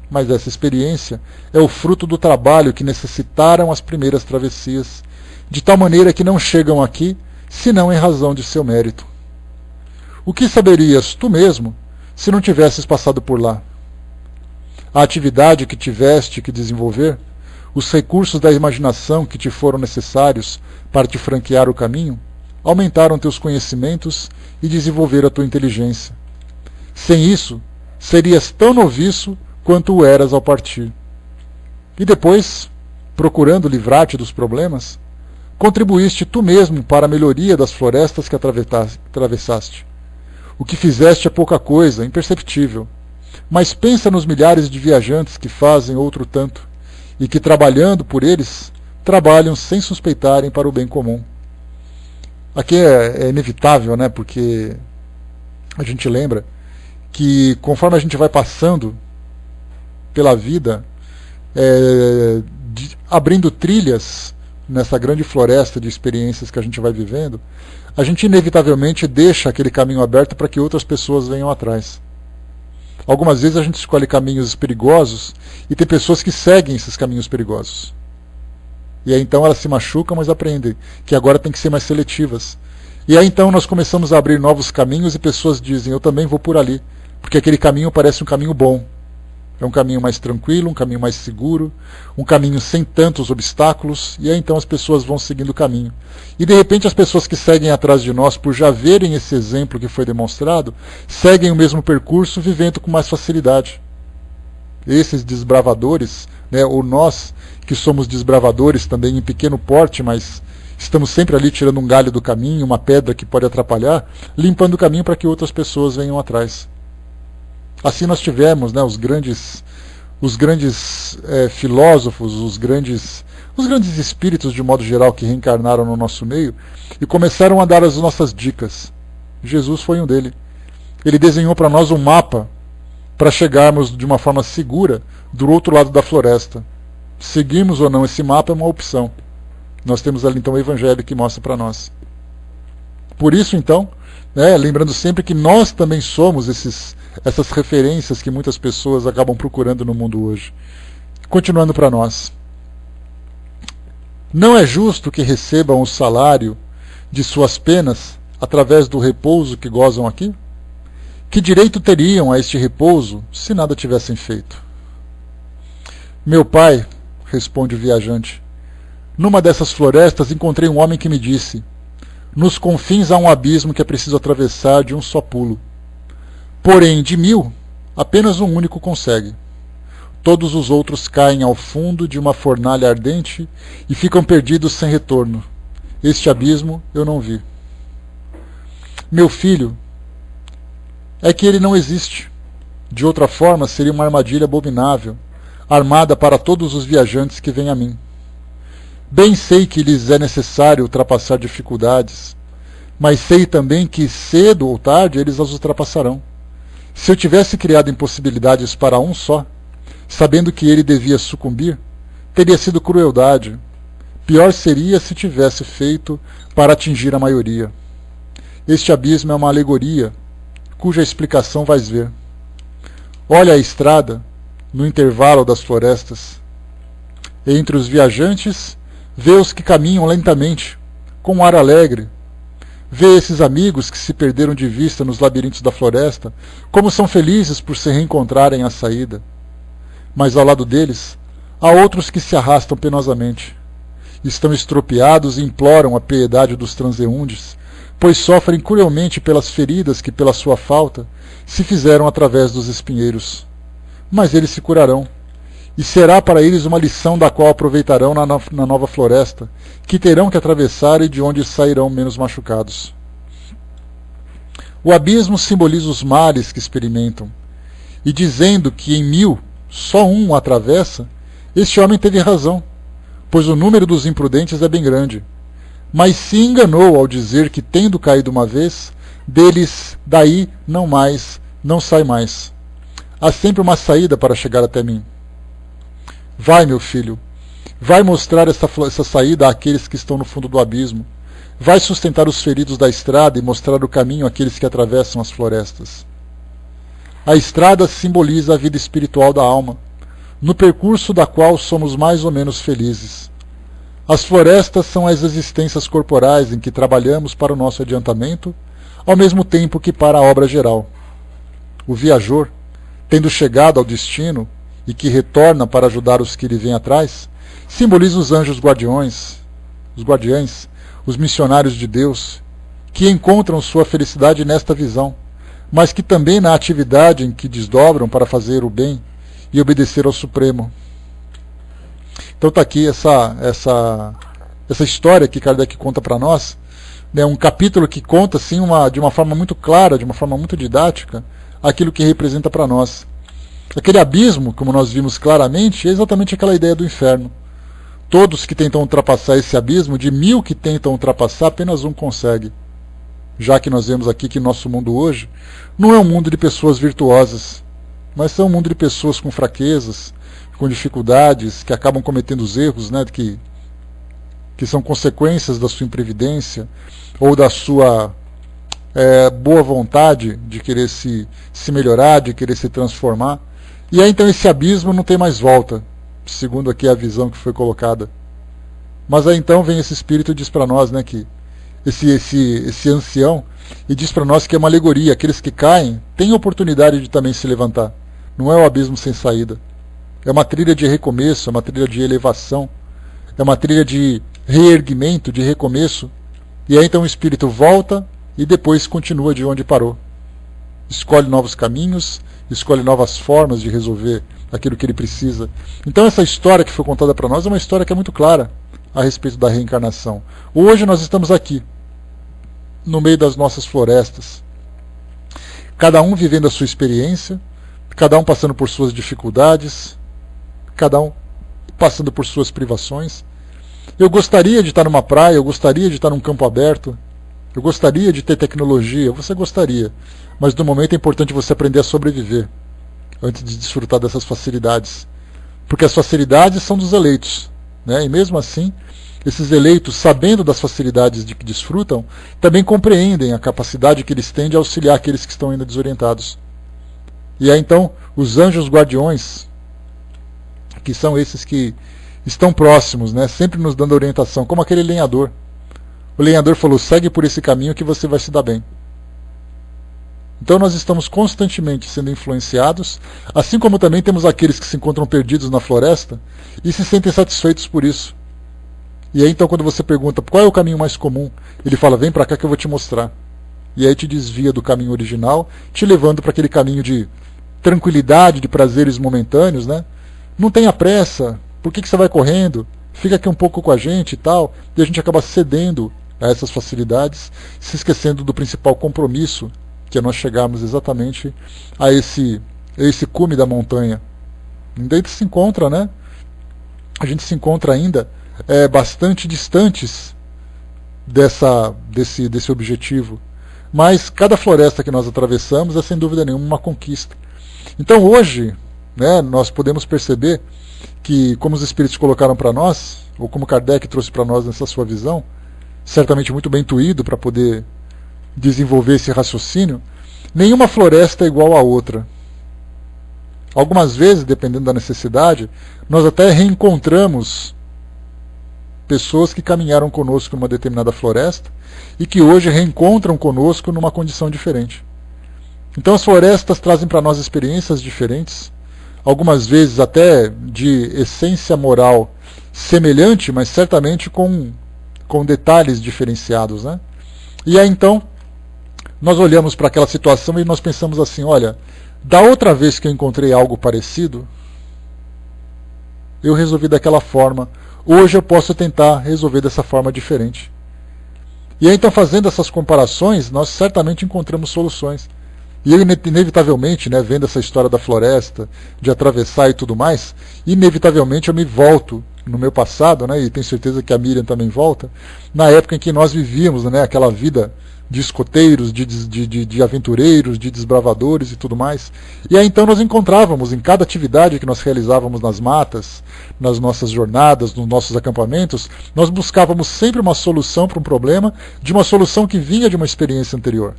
Mas essa experiência é o fruto do trabalho que necessitaram as primeiras travessias, de tal maneira que não chegam aqui, senão em razão de seu mérito. O que saberias tu mesmo, se não tivesses passado por lá? A atividade que tiveste que desenvolver, os recursos da imaginação que te foram necessários para te franquear o caminho, aumentaram teus conhecimentos e desenvolveram a tua inteligência. Sem isso, serias tão noviço quanto o eras ao partir. E depois, procurando livrar-te dos problemas, contribuíste tu mesmo para a melhoria das florestas que atravessaste. O que fizeste é pouca coisa, imperceptível, mas pensa nos milhares de viajantes que fazem outro tanto, e que, trabalhando por eles, trabalham sem suspeitarem para o bem comum. Aqui é inevitável, né? Porque a gente lembra que, conforme a gente vai passando pela vida, abrindo trilhas nessa grande floresta de experiências que a gente vai vivendo, a gente inevitavelmente deixa aquele caminho aberto para que outras pessoas venham atrás. Algumas vezes a gente escolhe caminhos perigosos e tem pessoas que seguem esses caminhos perigosos. E aí então elas se machucam, mas aprendem que agora tem que ser mais seletivas. E aí então nós começamos a abrir novos caminhos e pessoas dizem, eu também vou por ali, porque aquele caminho parece um caminho bom. É um caminho mais tranquilo, um caminho mais seguro, um caminho sem tantos obstáculos, e aí então as pessoas vão seguindo o caminho. E de repente as pessoas que seguem atrás de nós, por já verem esse exemplo que foi demonstrado, seguem o mesmo percurso, vivendo com mais facilidade. Esses desbravadores, né, ou nós que somos desbravadores também em pequeno porte, mas estamos sempre ali tirando um galho do caminho, uma pedra que pode atrapalhar, limpando o caminho para que outras pessoas venham atrás. Assim nós tivemos, né, os grandes filósofos, os grandes espíritos, de modo geral, que reencarnaram no nosso meio e começaram a dar as nossas dicas. Jesus foi um deles. Ele desenhou para nós um mapa para chegarmos de uma forma segura do outro lado da floresta. Seguirmos ou não esse mapa é uma opção. Nós temos ali então o Evangelho que mostra para nós. Por isso então, lembrando sempre que nós também somos essas referências que muitas pessoas acabam procurando no mundo hoje. Continuando para nós. Não é justo que recebam o salário de suas penas através do repouso que gozam aqui? Que direito teriam a este repouso se nada tivessem feito? Meu pai, responde o viajante, numa dessas florestas encontrei um homem que me disse, nos confins há um abismo que é preciso atravessar de um só pulo. Porém, de 1000, apenas um único consegue. Todos os outros caem ao fundo de uma fornalha ardente e ficam perdidos sem retorno. Este abismo eu não vi. Meu filho, é que ele não existe. De outra forma, seria uma armadilha abominável, armada para todos os viajantes que vêm a mim. Bem sei que lhes é necessário ultrapassar dificuldades, mas sei também que cedo ou tarde eles as ultrapassarão. Se eu tivesse criado impossibilidades para um só, sabendo que ele devia sucumbir, teria sido crueldade. Pior seria se tivesse feito para atingir a maioria. Este abismo é uma alegoria, cuja explicação vais ver. Olha a estrada, no intervalo das florestas. Entre os viajantes, vê os que caminham lentamente, com um ar alegre. Vê esses amigos que se perderam de vista nos labirintos da floresta, como são felizes por se reencontrarem à saída. Mas ao lado deles, há outros que se arrastam penosamente. Estão estropiados e imploram a piedade dos transeuntes, pois sofrem cruelmente pelas feridas que, pela sua falta, se fizeram através dos espinheiros. Mas eles se curarão, e será para eles uma lição da qual aproveitarão na nova floresta, que terão que atravessar e de onde sairão menos machucados. O abismo simboliza os males que experimentam, e dizendo que em 1000 só um o atravessa, este homem teve razão, pois o número dos imprudentes é bem grande. Mas se enganou ao dizer que, tendo caído uma vez, deles daí não sai mais. Há sempre uma saída para chegar até mim. Vai, meu filho, vai mostrar essa saída àqueles que estão no fundo do abismo. vai sustentar os feridos da estrada e mostrar o caminho àqueles que atravessam as florestas. A estrada simboliza a vida espiritual da alma, no percurso da qual somos mais ou menos felizes. As florestas são as existências corporais em que trabalhamos para o nosso adiantamento, ao mesmo tempo que para a obra geral. O viajor, tendo chegado ao destino e que retorna para ajudar os que lhe vêm atrás, simboliza os anjos guardiões, os missionários de Deus, que encontram sua felicidade nesta visão, mas que também na atividade em que desdobram para fazer o bem e obedecer ao Supremo. Então está aqui essa história que Kardec conta para nós, né, um capítulo que conta assim, de uma forma muito clara, de uma forma muito didática, aquilo que representa para nós. Aquele abismo, como nós vimos claramente, é exatamente aquela ideia do inferno. Todos que tentam ultrapassar esse abismo, de 1000 que tentam ultrapassar, apenas um consegue. Já que nós vemos aqui que nosso mundo hoje não é um mundo de pessoas virtuosas, mas é um mundo de pessoas com fraquezas, com dificuldades, que acabam cometendo os erros, né, que são consequências da sua imprevidência ou da sua boa vontade de querer se melhorar, de querer se transformar. E aí então esse abismo não tem mais volta, segundo aqui a visão que foi colocada. Mas aí então vem esse espírito e diz para nós, né, que esse ancião, e diz para nós que é uma alegoria, aqueles que caem têm oportunidade de também se levantar. Não é o abismo sem saída. É uma trilha de recomeço, é uma trilha de elevação, é uma trilha de reerguimento, de recomeço. E aí então o espírito volta e depois continua de onde parou. Escolhe novos caminhos, escolhe novas formas de resolver aquilo que ele precisa. Então essa história que foi contada para nós é uma história que é muito clara a respeito da reencarnação. Hoje nós estamos aqui, no meio das nossas florestas, cada um vivendo a sua experiência, cada um passando por suas dificuldades, cada um passando por suas privações. Eu gostaria de estar numa praia, eu gostaria de estar num campo aberto, eu gostaria de ter tecnologia, você gostaria, mas no momento é importante você aprender a sobreviver antes de desfrutar dessas facilidades, porque as facilidades são dos eleitos, né? E mesmo assim, esses eleitos, sabendo das facilidades de que desfrutam, também compreendem a capacidade que eles têm de auxiliar aqueles que estão ainda desorientados. E aí então, os anjos guardiões, que são esses que estão próximos, né, sempre nos dando orientação, como aquele lenhador. O lenhador falou, segue por esse caminho que você vai se dar bem. Então nós estamos constantemente sendo influenciados, assim como também temos aqueles que se encontram perdidos na floresta e se sentem satisfeitos por isso. E aí então quando você pergunta qual é o caminho mais comum, ele fala, vem para cá que eu vou te mostrar. E aí te desvia do caminho original, te levando para aquele caminho de tranquilidade, de prazeres momentâneos, né? Não tenha pressa, por que você vai correndo? Fica aqui um pouco com a gente e tal. E a gente acaba cedendo a essas facilidades, se esquecendo do principal compromisso, que é nós chegarmos exatamente a esse cume da montanha. E daí se encontra, né? A gente se encontra ainda bastante distantes desse objetivo. Mas cada floresta que nós atravessamos é sem dúvida nenhuma uma conquista. Então hoje, né, nós podemos perceber que, como os Espíritos colocaram para nós, ou como Kardec trouxe para nós nessa sua visão, certamente muito bem intuído para poder desenvolver esse raciocínio, nenhuma floresta é igual à outra. Algumas vezes, dependendo da necessidade, nós até reencontramos pessoas que caminharam conosco numa determinada floresta e que hoje reencontram conosco numa condição diferente. Então as florestas trazem para nós experiências diferentes, algumas vezes até de essência moral semelhante, mas certamente com detalhes diferenciados, né? E aí então nós olhamos para aquela situação e nós pensamos assim, olha, da outra vez que eu encontrei algo parecido, eu resolvi daquela forma, hoje eu posso tentar resolver dessa forma diferente. E aí então, fazendo essas comparações, nós certamente encontramos soluções. E eu inevitavelmente, né, vendo essa história da floresta, de atravessar e tudo mais, inevitavelmente eu me volto no meu passado, né, e tenho certeza que a Miriam também volta, na época em que nós vivíamos, né, aquela vida de escoteiros, de aventureiros, de desbravadores e tudo mais. E aí então nós encontrávamos em cada atividade que nós realizávamos nas matas, nas nossas jornadas, nos nossos acampamentos, nós buscávamos sempre uma solução para um problema, de uma solução que vinha de uma experiência anterior.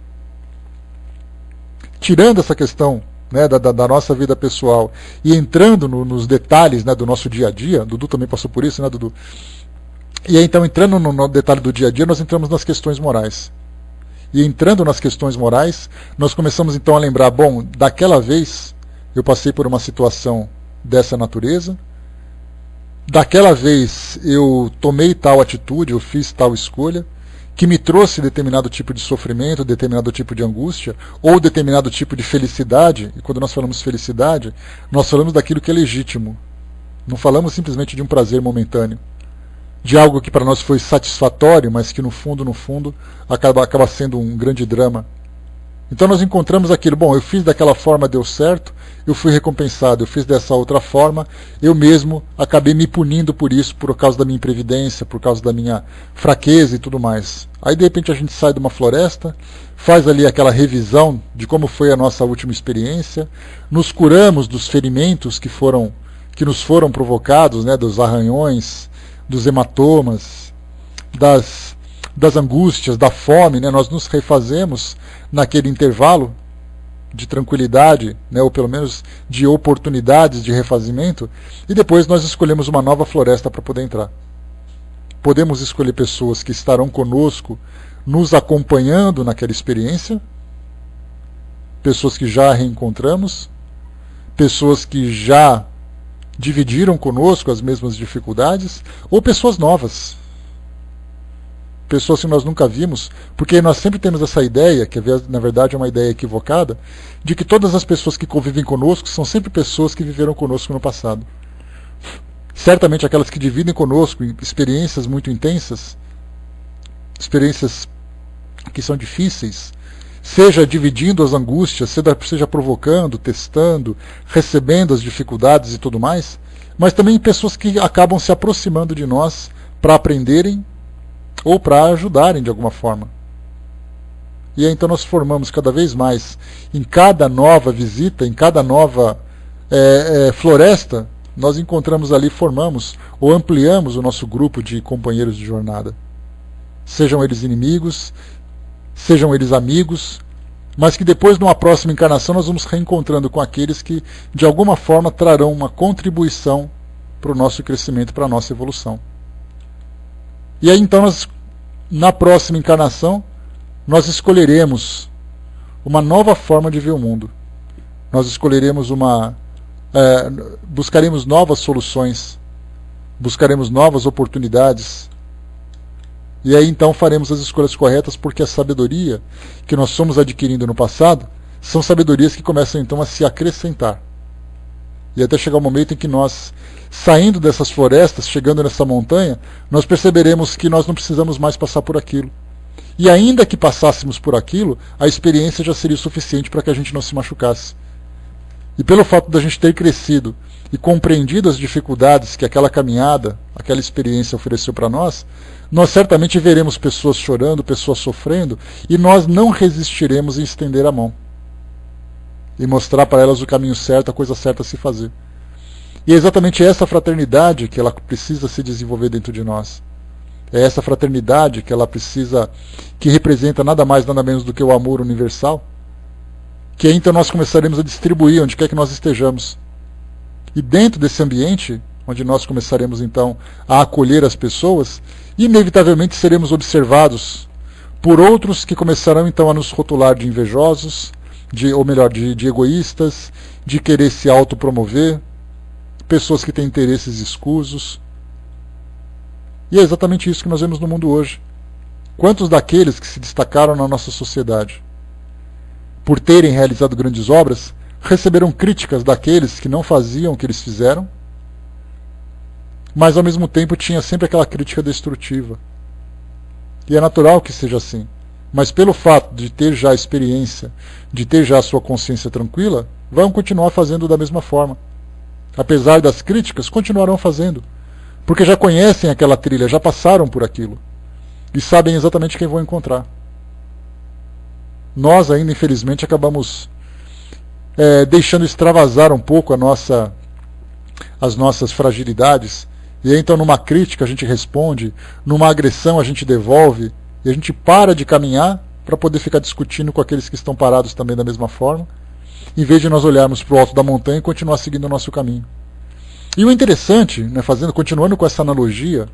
Tirando essa questão, né, da nossa vida pessoal e entrando nos detalhes, né, do nosso dia a dia, Dudu também passou por isso, né, Dudu? E aí, então, entrando no detalhe do dia a dia, nós entramos nas questões morais. E entrando nas questões morais, nós começamos então a lembrar, bom, daquela vez eu passei por uma situação dessa natureza, daquela vez eu tomei tal atitude, eu fiz tal escolha, que me trouxe determinado tipo de sofrimento, determinado tipo de angústia, ou determinado tipo de felicidade. E quando nós falamos felicidade, nós falamos daquilo que é legítimo. Não falamos simplesmente de um prazer momentâneo, de algo que para nós foi satisfatório, mas que no fundo, acaba sendo um grande drama. Então nós encontramos aquilo, bom, eu fiz daquela forma, deu certo, eu fui recompensado, eu fiz dessa outra forma, eu mesmo acabei me punindo por isso, por causa da minha imprevidência, por causa da minha fraqueza e tudo mais. Aí de repente a gente sai de uma floresta, faz ali aquela revisão de como foi a nossa última experiência, nos curamos dos ferimentos que nos foram provocados, né, dos arranhões, dos hematomas, das angústias, da fome, né? Nós nos refazemos naquele intervalo de tranquilidade, né? Ou pelo menos de oportunidades de refazimento, e depois nós escolhemos uma nova floresta para poder entrar. Podemos escolher pessoas que estarão conosco, nos acompanhando naquela experiência, pessoas que já reencontramos, pessoas que já dividiram conosco as mesmas dificuldades, ou pessoas novas, pessoas que nós nunca vimos, porque nós sempre temos essa ideia, que na verdade é uma ideia equivocada, de que todas as pessoas que convivem conosco são sempre pessoas que viveram conosco no passado. Certamente aquelas que dividem conosco experiências muito intensas, experiências que são difíceis, seja dividindo as angústias, seja provocando, testando, recebendo as dificuldades e tudo mais, mas também pessoas que acabam se aproximando de nós para aprenderem ou para ajudarem de alguma forma. E aí então nós formamos cada vez mais, em cada nova visita, em cada nova floresta, nós encontramos ali, formamos ou ampliamos o nosso grupo de companheiros de jornada. Sejam eles inimigos, sejam eles amigos, mas que depois, numa próxima encarnação, nós vamos reencontrando com aqueles que, de alguma forma, trarão uma contribuição para o nosso crescimento, para a nossa evolução. E aí, então, na próxima encarnação, nós escolheremos uma nova forma de ver o mundo. Nós escolheremos buscaremos novas soluções, buscaremos novas oportunidades. E aí então faremos as escolhas corretas, porque a sabedoria que nós somos adquirindo no passado são sabedorias que começam então a se acrescentar. E até chegar o momento em que nós, saindo dessas florestas, chegando nessa montanha, nós perceberemos que nós não precisamos mais passar por aquilo. E ainda que passássemos por aquilo, a experiência já seria o suficiente para que a gente não se machucasse. E pelo fato da gente ter crescido e compreendido as dificuldades que aquela caminhada, aquela experiência ofereceu para nós certamente veremos pessoas chorando, pessoas sofrendo, e nós não resistiremos em estender a mão e mostrar para elas o caminho certo, a coisa certa a se fazer. E é exatamente essa fraternidade que ela precisa se desenvolver dentro de nós. É essa fraternidade que representa nada mais, nada menos do que o amor universal, que aí então nós começaremos a distribuir onde quer que nós estejamos. E dentro desse ambiente, onde nós começaremos então a acolher as pessoas, inevitavelmente seremos observados por outros que começarão então a nos rotular de invejosos, de egoístas, de querer se autopromover, pessoas que têm interesses escusos. E é exatamente isso que nós vemos no mundo hoje. Quantos daqueles que se destacaram na nossa sociedade, por terem realizado grandes obras, receberam críticas daqueles que não faziam o que eles fizeram, mas ao mesmo tempo tinha sempre aquela crítica destrutiva. E é natural que seja assim. Mas pelo fato de ter já a experiência, de ter já a sua consciência tranquila, vão continuar fazendo da mesma forma. Apesar das críticas, continuarão fazendo. porque já conhecem aquela trilha, já passaram por aquilo e sabem exatamente quem vão encontrar. Nós ainda, infelizmente, acabamos deixando extravasar um pouco as nossas fragilidades, e aí, então numa crítica a gente responde, numa agressão a gente devolve, e a gente para de caminhar para poder ficar discutindo com aqueles que estão parados também da mesma forma, em vez de nós olharmos para o alto da montanha e continuar seguindo o nosso caminho. E o interessante, né, continuando com essa analogia,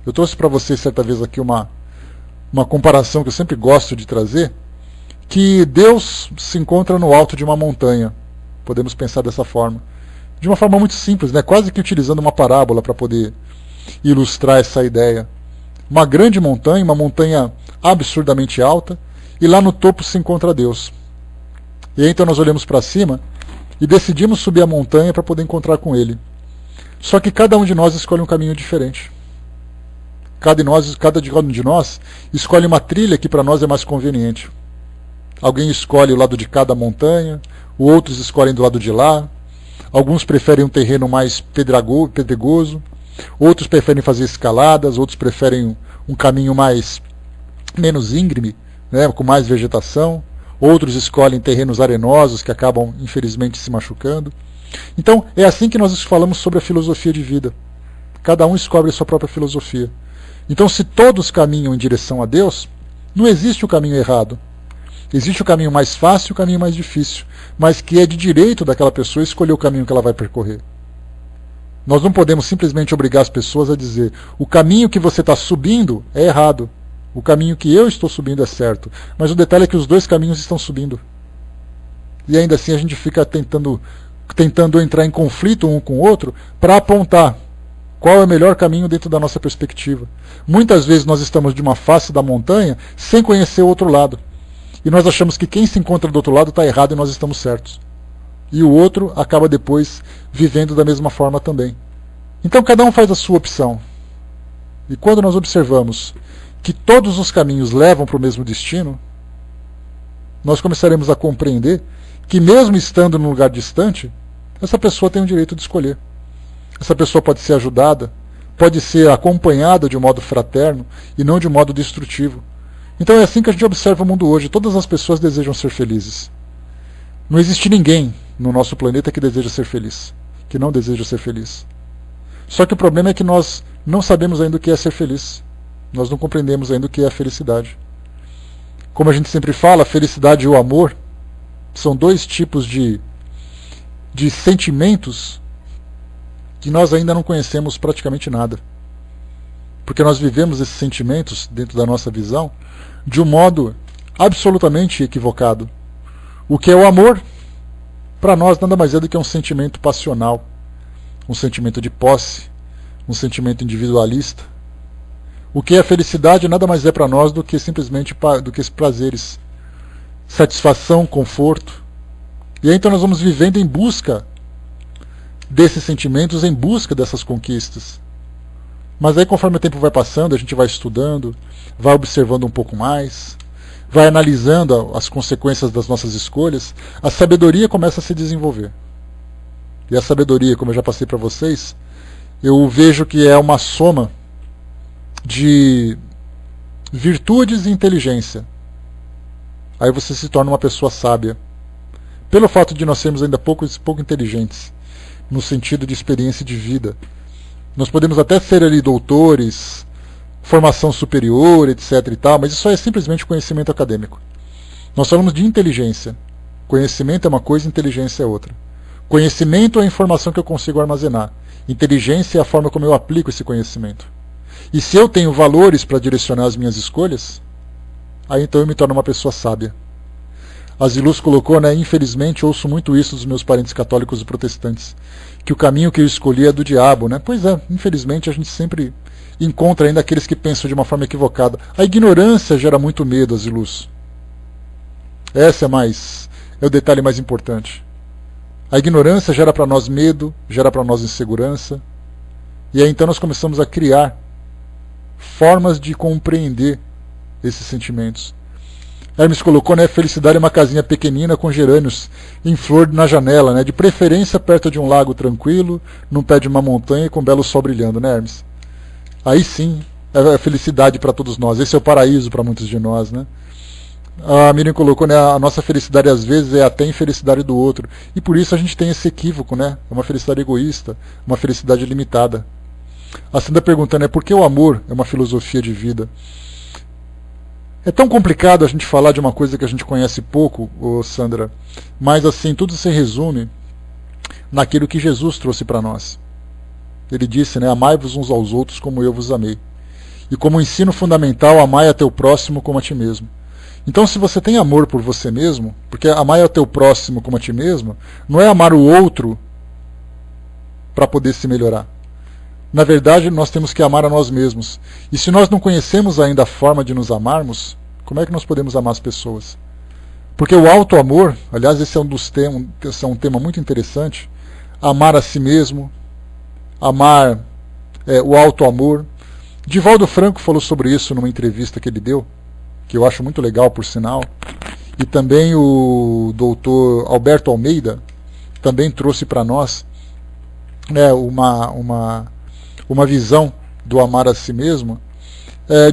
eu trouxe para vocês certa vez aqui uma comparação que eu sempre gosto de trazer, que Deus se encontra no alto de uma montanha. Podemos pensar dessa forma. De uma forma muito simples, né? Quase que utilizando uma parábola para poder ilustrar essa ideia. Uma grande montanha, uma montanha absurdamente alta, e lá no topo se encontra Deus. E aí então nós olhamos para cima e decidimos subir a montanha para poder encontrar com Ele. Só que cada um de nós escolhe um caminho diferente. Cada um de nós escolhe uma trilha que para nós é mais conveniente. Alguém escolhe o lado de cada montanha, outros escolhem do lado de lá, alguns preferem um terreno mais pedregoso, outros preferem fazer escaladas, outros preferem um caminho menos íngreme, né, com mais vegetação, outros escolhem terrenos arenosos que acabam infelizmente se machucando. Então é assim que nós falamos sobre a filosofia de vida. Cada um escolhe a sua própria filosofia. Então se todos caminham em direção a Deus, não existe o caminho errado. Existe o caminho mais fácil e o caminho mais difícil, mas que é de direito daquela pessoa escolher o caminho que ela vai percorrer. Nós não podemos simplesmente obrigar as pessoas a dizer: o caminho que você está subindo é errado, o caminho que eu estou subindo é certo. Mas o detalhe é que os dois caminhos estão subindo. E ainda assim a gente fica tentando entrar em conflito um com o outro para apontar qual é o melhor caminho dentro da nossa perspectiva. Muitas vezes nós estamos de uma face da montanha sem conhecer o outro lado. E nós achamos que quem se encontra do outro lado está errado e nós estamos certos. E o outro acaba depois vivendo da mesma forma também. Então cada um faz a sua opção. E quando nós observamos que todos os caminhos levam para o mesmo destino, nós começaremos a compreender que mesmo estando num lugar distante, essa pessoa tem o direito de escolher. Essa pessoa pode ser ajudada, pode ser acompanhada de um modo fraterno e não de um modo destrutivo. Então é assim que a gente observa o mundo hoje. Todas as pessoas desejam ser felizes. Não existe ninguém no nosso planeta que deseja ser feliz, que não deseja ser feliz. Só que o problema é que nós não sabemos ainda o que é ser feliz. Nós não compreendemos ainda o que é a felicidade. Como a gente sempre fala, a felicidade e o amor são dois tipos de sentimentos que nós ainda não conhecemos praticamente nada. Porque nós vivemos esses sentimentos, dentro da nossa visão, de um modo absolutamente equivocado. O que é o amor, para nós, nada mais é do que um sentimento passional, um sentimento de posse, um sentimento individualista. O que é a felicidade nada mais é para nós do que simplesmente prazeres, satisfação, conforto. E aí então nós vamos vivendo em busca desses sentimentos, em busca dessas conquistas. Mas aí conforme o tempo vai passando, a gente vai estudando, vai observando um pouco mais, vai analisando as consequências das nossas escolhas, a sabedoria começa a se desenvolver. E a sabedoria, como eu já passei para vocês, eu vejo que é uma soma de virtudes e inteligência. Aí você se torna uma pessoa sábia. Pelo fato de nós sermos ainda pouco inteligentes, no sentido de experiência de vida. Nós podemos até ser ali doutores, formação superior, etc. e tal, mas isso é simplesmente conhecimento acadêmico. Nós falamos de inteligência. Conhecimento é uma coisa, inteligência é outra. Conhecimento é a informação que eu consigo armazenar. Inteligência é a forma como eu aplico esse conhecimento. E se eu tenho valores para direcionar as minhas escolhas, aí então eu me torno uma pessoa sábia. A Ziluz colocou, né, infelizmente ouço muito isso dos meus parentes católicos e protestantes, que o caminho que eu escolhi é do diabo, né? Pois é, infelizmente a gente sempre encontra ainda aqueles que pensam de uma forma equivocada. A ignorância gera muito medo, Ziluz. Esse é o detalhe mais importante. A ignorância gera para nós medo, gera para nós insegurança, e aí então nós começamos a criar formas de compreender esses sentimentos. Hermes colocou, né, felicidade é uma casinha pequenina com gerânios em flor na janela, né, de preferência perto de um lago tranquilo, num pé de uma montanha e com um belo sol brilhando, né, Hermes? Aí sim é felicidade para todos nós. Esse é o paraíso para muitos de nós, né? A Miriam colocou, né, a nossa felicidade às vezes é até a infelicidade do outro. E por isso a gente tem esse equívoco, né? É uma felicidade egoísta, uma felicidade limitada. A Sandra perguntando, por que o amor é uma filosofia de vida? É tão complicado a gente falar de uma coisa que a gente conhece pouco, Sandra, mas assim, tudo se resume naquilo que Jesus trouxe para nós. Ele disse, né, amai-vos uns aos outros como eu vos amei. E como ensino fundamental, amai a teu próximo como a ti mesmo. Então, se você tem amor por você mesmo, porque amar o teu próximo como a ti mesmo, não é amar o outro para poder se melhorar. Na verdade, nós temos que amar a nós mesmos. E se nós não conhecemos ainda a forma de nos amarmos, como é que nós podemos amar as pessoas? Porque o auto-amor, aliás, esse é um tema muito interessante, amar a si mesmo, amar o auto-amor. Divaldo Franco falou sobre isso numa entrevista que ele deu, que eu acho muito legal, por sinal, e também o doutor Alberto Almeida também trouxe para nós, né, uma visão do amar a si mesmo.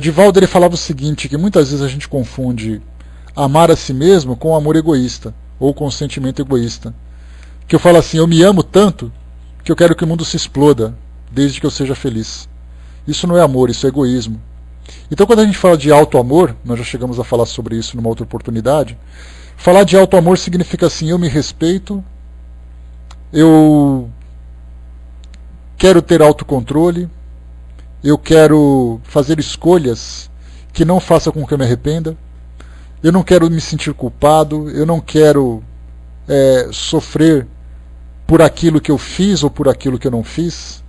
Divaldo ele falava o seguinte, que muitas vezes a gente confunde amar a si mesmo com o amor egoísta, ou com o sentimento egoísta. Que eu falo assim, eu me amo tanto que eu quero que o mundo se exploda, desde que eu seja feliz. Isso não é amor, isso é egoísmo. Então, quando a gente fala de auto-amor, nós já chegamos a falar sobre isso numa outra oportunidade, falar de auto-amor significa assim, eu me respeito, eu quero ter autocontrole, eu quero fazer escolhas que não façam com que eu me arrependa, eu não quero me sentir culpado, eu não quero sofrer por aquilo que eu fiz ou por aquilo que eu não fiz.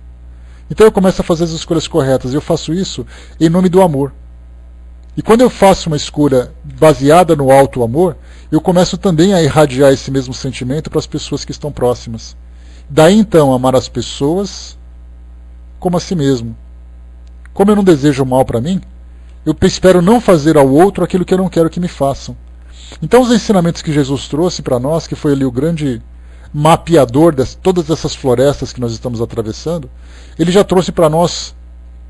Então eu começo a fazer as escolhas corretas. Eu faço isso em nome do amor. E quando eu faço uma escolha baseada no alto amor, eu começo também a irradiar esse mesmo sentimento para as pessoas que estão próximas. Daí então amar as pessoas como a si mesmo. Como eu não desejo mal para mim, eu espero não fazer ao outro aquilo que eu não quero que me façam. Então os ensinamentos que Jesus trouxe para nós, que foi ali o grande mapeador de todas essas florestas que nós estamos atravessando, ele já trouxe para nós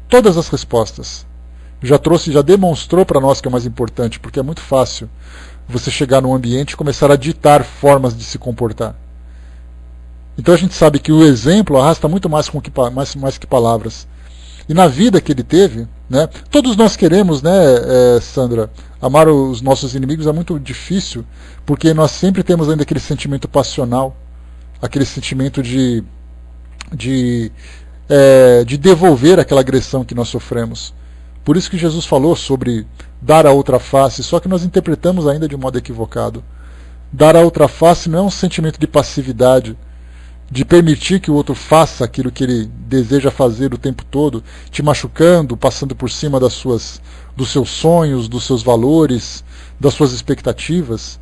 todas as respostas. Já demonstrou para nós que é o mais importante, porque é muito fácil você chegar num ambiente e começar a ditar formas de se comportar. Então a gente sabe que o exemplo arrasta muito mais que palavras. E na vida que ele teve, né, todos nós queremos, né, Sandra, amar os nossos inimigos é muito difícil, porque nós sempre temos ainda aquele sentimento passional, aquele sentimento de devolver aquela agressão que nós sofremos. Por isso que Jesus falou sobre dar a outra face, só que nós interpretamos ainda de modo equivocado. Dar a outra face não é um sentimento de passividade, de permitir que o outro faça aquilo que ele deseja fazer o tempo todo, te machucando, passando por cima dos seus sonhos, dos seus valores, das suas expectativas.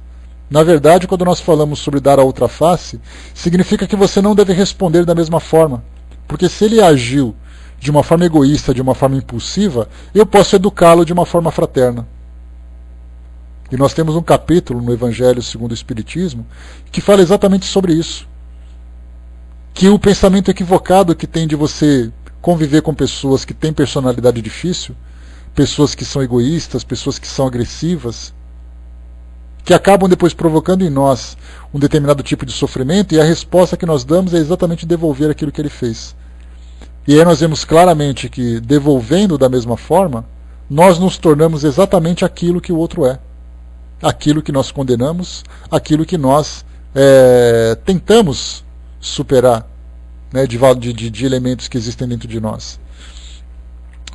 Na verdade, quando nós falamos sobre dar a outra face, significa que você não deve responder da mesma forma. Porque se ele agiu de uma forma egoísta, de uma forma impulsiva, eu posso educá-lo de uma forma fraterna. E nós temos um capítulo no Evangelho segundo o Espiritismo que fala exatamente sobre isso. Que o pensamento equivocado que tem de você conviver com pessoas que têm personalidade difícil, pessoas que são egoístas, pessoas que são agressivas, que acabam depois provocando em nós um determinado tipo de sofrimento, e a resposta que nós damos é exatamente devolver aquilo que ele fez. E aí nós vemos claramente que, devolvendo da mesma forma, nós nos tornamos exatamente aquilo que o outro é. Aquilo que nós condenamos, aquilo que nós tentamos superar, né, de elementos que existem dentro de nós.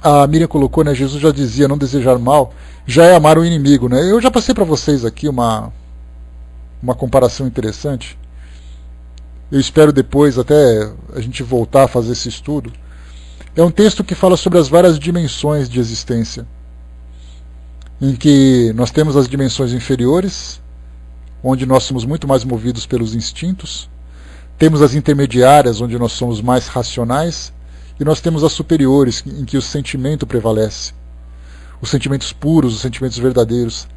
A Miriam colocou, né, Jesus já dizia, não desejar mal já é amar o inimigo, né? Eu já passei para vocês aqui uma comparação interessante. Eu espero depois até a gente voltar a fazer esse estudo. É um texto que fala sobre as várias dimensões de existência, em que nós temos as dimensões inferiores, onde nós somos muito mais movidos pelos instintos, temos as intermediárias, onde nós somos mais racionais, e nós temos as superiores, em que o sentimento prevalece. Os sentimentos puros, os sentimentos verdadeiros.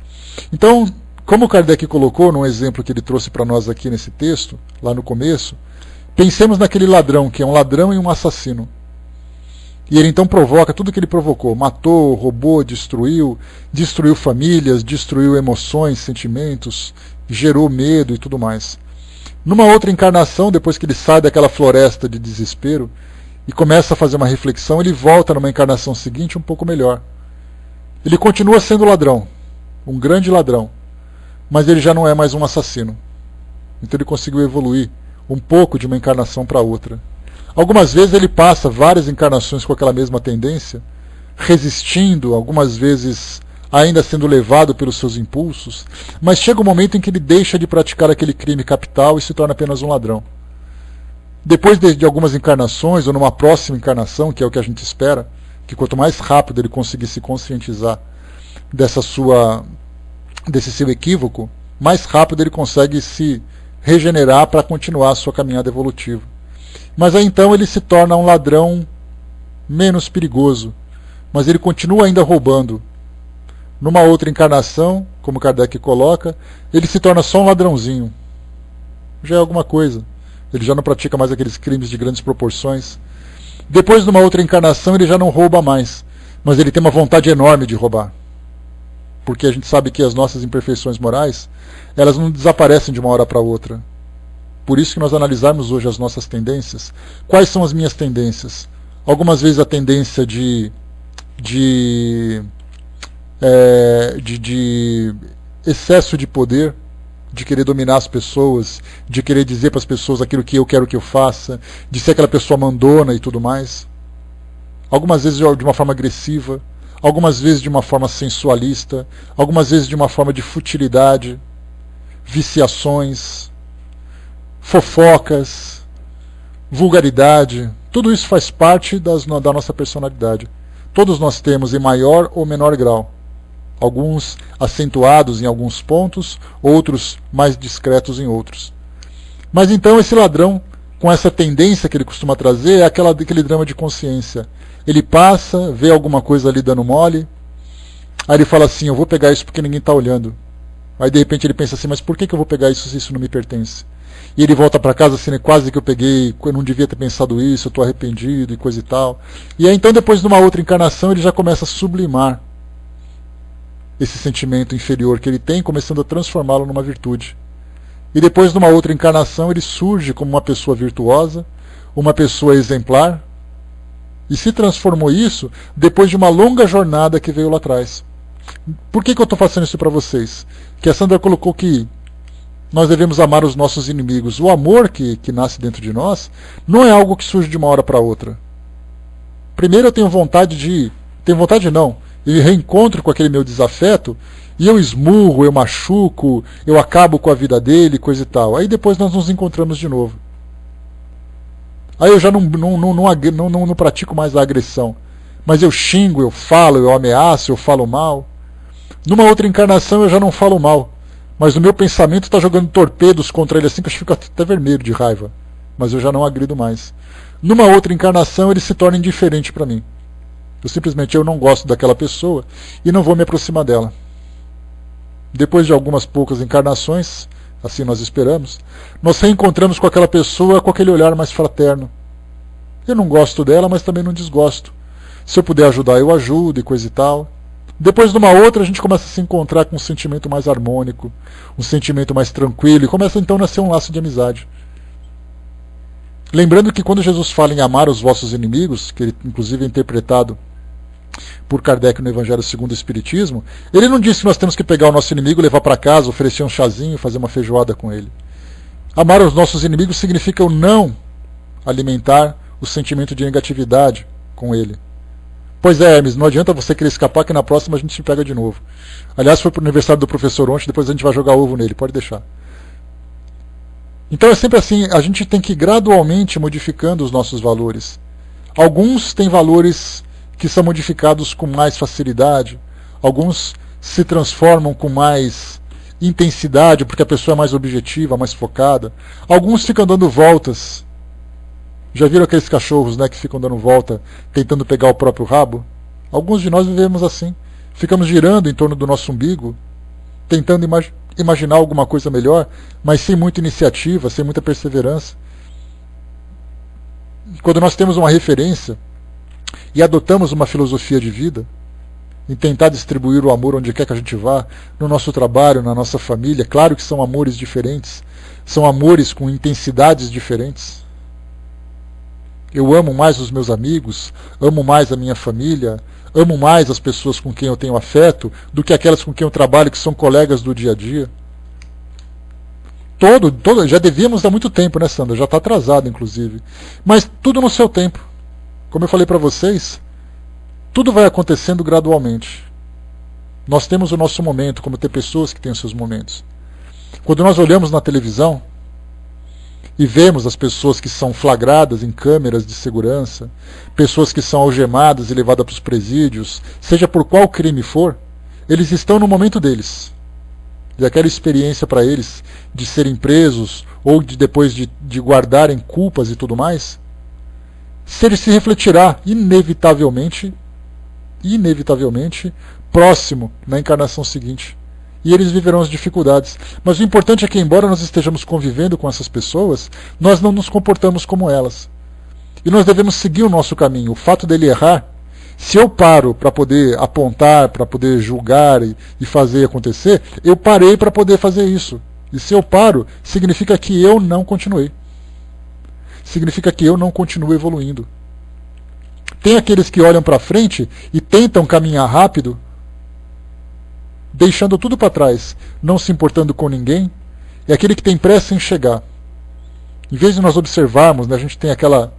Então, como o Kardec colocou num exemplo que ele trouxe para nós aqui nesse texto, lá no começo, pensemos naquele ladrão, que é um ladrão e um assassino. E ele então provoca tudo que ele provocou. Matou, roubou, destruiu famílias, destruiu emoções, sentimentos, gerou medo e tudo mais. Numa outra encarnação, depois que ele sai daquela floresta de desespero e começa a fazer uma reflexão, ele volta numa encarnação seguinte um pouco melhor. Ele continua sendo ladrão, um grande ladrão, mas ele já não é mais um assassino. Então ele conseguiu evoluir um pouco de uma encarnação para outra. Algumas vezes ele passa várias encarnações com aquela mesma tendência, resistindo, algumas vezes ainda sendo levado pelos seus impulsos, mas chega um momento em que ele deixa de praticar aquele crime capital e se torna apenas um ladrão. Depois de algumas encarnações, ou numa próxima encarnação, que é o que a gente espera, que quanto mais rápido ele conseguir se conscientizar desse seu equívoco, mais rápido ele consegue se regenerar para continuar a sua caminhada evolutiva. Mas aí então ele se torna um ladrão menos perigoso, mas ele continua ainda roubando. Numa outra encarnação, como Kardec coloca, ele se torna só um ladrãozinho. Já é alguma coisa. Ele já não pratica mais aqueles crimes de grandes proporções. Depois, numa outra encarnação, ele já não rouba mais, mas ele tem uma vontade enorme de roubar. Porque a gente sabe que as nossas imperfeições morais, elas não desaparecem de uma hora para outra. Por isso que nós analisarmos hoje as nossas tendências. Quais são as minhas tendências? Algumas vezes a tendência de excesso de poder, de querer dominar as pessoas, de querer dizer para as pessoas aquilo que eu quero que eu faça, de ser aquela pessoa mandona e tudo mais. Algumas vezes de uma forma agressiva, algumas vezes de uma forma sensualista, algumas vezes de uma forma de futilidade, viciações, fofocas, vulgaridade. Tudo isso faz parte da nossa personalidade. Todos nós temos em maior ou menor grau. Alguns acentuados em alguns pontos, outros mais discretos em outros. Mas então esse ladrão, com essa tendência que ele costuma trazer, é aquele drama de consciência. Ele passa, vê alguma coisa ali dando mole, aí ele fala assim, eu vou pegar isso porque ninguém está olhando. Aí de repente ele pensa assim, mas por que eu vou pegar isso se isso não me pertence? E ele volta para casa assim, quase que eu peguei, eu não devia ter pensado isso, eu estou arrependido e coisa e tal. E aí então depois de uma outra encarnação ele já começa a sublimar esse sentimento inferior que ele tem, começando a transformá-lo numa virtude. E depois de uma outra encarnação ele surge como uma pessoa virtuosa, uma pessoa exemplar, e se transformou isso depois de uma longa jornada que veio lá atrás. Por que eu estou fazendo isso para vocês? Que a Sandra colocou que nós devemos amar os nossos inimigos. O amor que nasce dentro de nós não é algo que surge de uma hora para outra. Primeiro eu tenho vontade não, eu reencontro com aquele meu desafeto e eu esmurro, eu machuco, eu acabo com a vida dele, coisa e tal. Aí depois nós nos encontramos de novo. Aí eu já não pratico mais a agressão, mas eu xingo, eu falo, eu ameaço, eu falo mal. Numa outra encarnação eu já não falo mal, mas o meu pensamento está jogando torpedos contra ele assim que eu fico até vermelho de raiva, mas eu já não agrido mais. Numa outra encarnação ele se torna indiferente para mim. Eu não gosto daquela pessoa e não vou me aproximar dela. Depois de algumas poucas encarnações, assim nós esperamos, nós reencontramos com aquela pessoa com aquele olhar mais fraterno. Eu não gosto dela, mas também não desgosto. Se eu puder ajudar, eu ajudo e coisa e tal. Depois de uma outra, a gente começa a se encontrar com um sentimento mais harmônico, um sentimento mais tranquilo, e começa então a nascer um laço de amizade. Lembrando que quando Jesus fala em amar os vossos inimigos, que ele inclusive é interpretado por Kardec no Evangelho segundo o Espiritismo, ele não disse que nós temos que pegar o nosso inimigo, levar para casa, oferecer um chazinho, fazer uma feijoada com ele. Amar os nossos inimigos significa o não alimentar o sentimento de negatividade com ele. Pois é, Hermes, não adianta você querer escapar que na próxima a gente se pega de novo. Aliás, foi pro aniversário do professor ontem, depois a gente vai jogar ovo nele, pode deixar. Então é sempre assim, a gente tem que ir gradualmente modificando os nossos valores. Alguns têm valores que são modificados com mais facilidade, alguns se transformam com mais intensidade, porque a pessoa é mais objetiva, mais focada. Alguns ficam dando voltas. Já viram aqueles cachorros, né, que ficam dando volta, tentando pegar o próprio rabo? Alguns de nós vivemos assim. Ficamos girando em torno do nosso umbigo, tentando imaginar alguma coisa melhor, mas sem muita iniciativa, sem muita perseverança. Quando nós temos uma referência, e adotamos uma filosofia de vida, em tentar distribuir o amor onde quer que a gente vá, no nosso trabalho, na nossa família. Claro que são amores diferentes, são amores com intensidades diferentes. Eu amo mais os meus amigos, amo mais a minha família, amo mais as pessoas com quem eu tenho afeto do que aquelas com quem eu trabalho, que são colegas do dia a dia. Já devíamos há muito tempo, né, Sandra? Já está atrasado, inclusive. Mas tudo no seu tempo. Como eu falei para vocês, tudo vai acontecendo gradualmente. Nós temos o nosso momento, como tem pessoas que têm os seus momentos. Quando nós olhamos na televisão e vemos as pessoas que são flagradas em câmeras de segurança, pessoas que são algemadas e levadas para os presídios, seja por qual crime for, eles estão no momento deles. E aquela experiência para eles de serem presos ou depois de guardarem culpas e tudo mais, se ele se refletirá inevitavelmente próximo na encarnação seguinte. E eles viverão as dificuldades. Mas o importante é que, embora nós estejamos convivendo com essas pessoas, nós não nos comportamos como elas. E nós devemos seguir o nosso caminho. O fato dele errar, se eu paro para poder apontar, para poder julgar e fazer acontecer, eu parei para poder fazer isso. E se eu paro, significa que eu não continuei. Significa que eu não continuo evoluindo. Tem aqueles que olham para frente e tentam caminhar rápido, deixando tudo para trás, não se importando com ninguém. É aquele que tem pressa em chegar. Em vez de nós observarmos, né, a gente tem aquela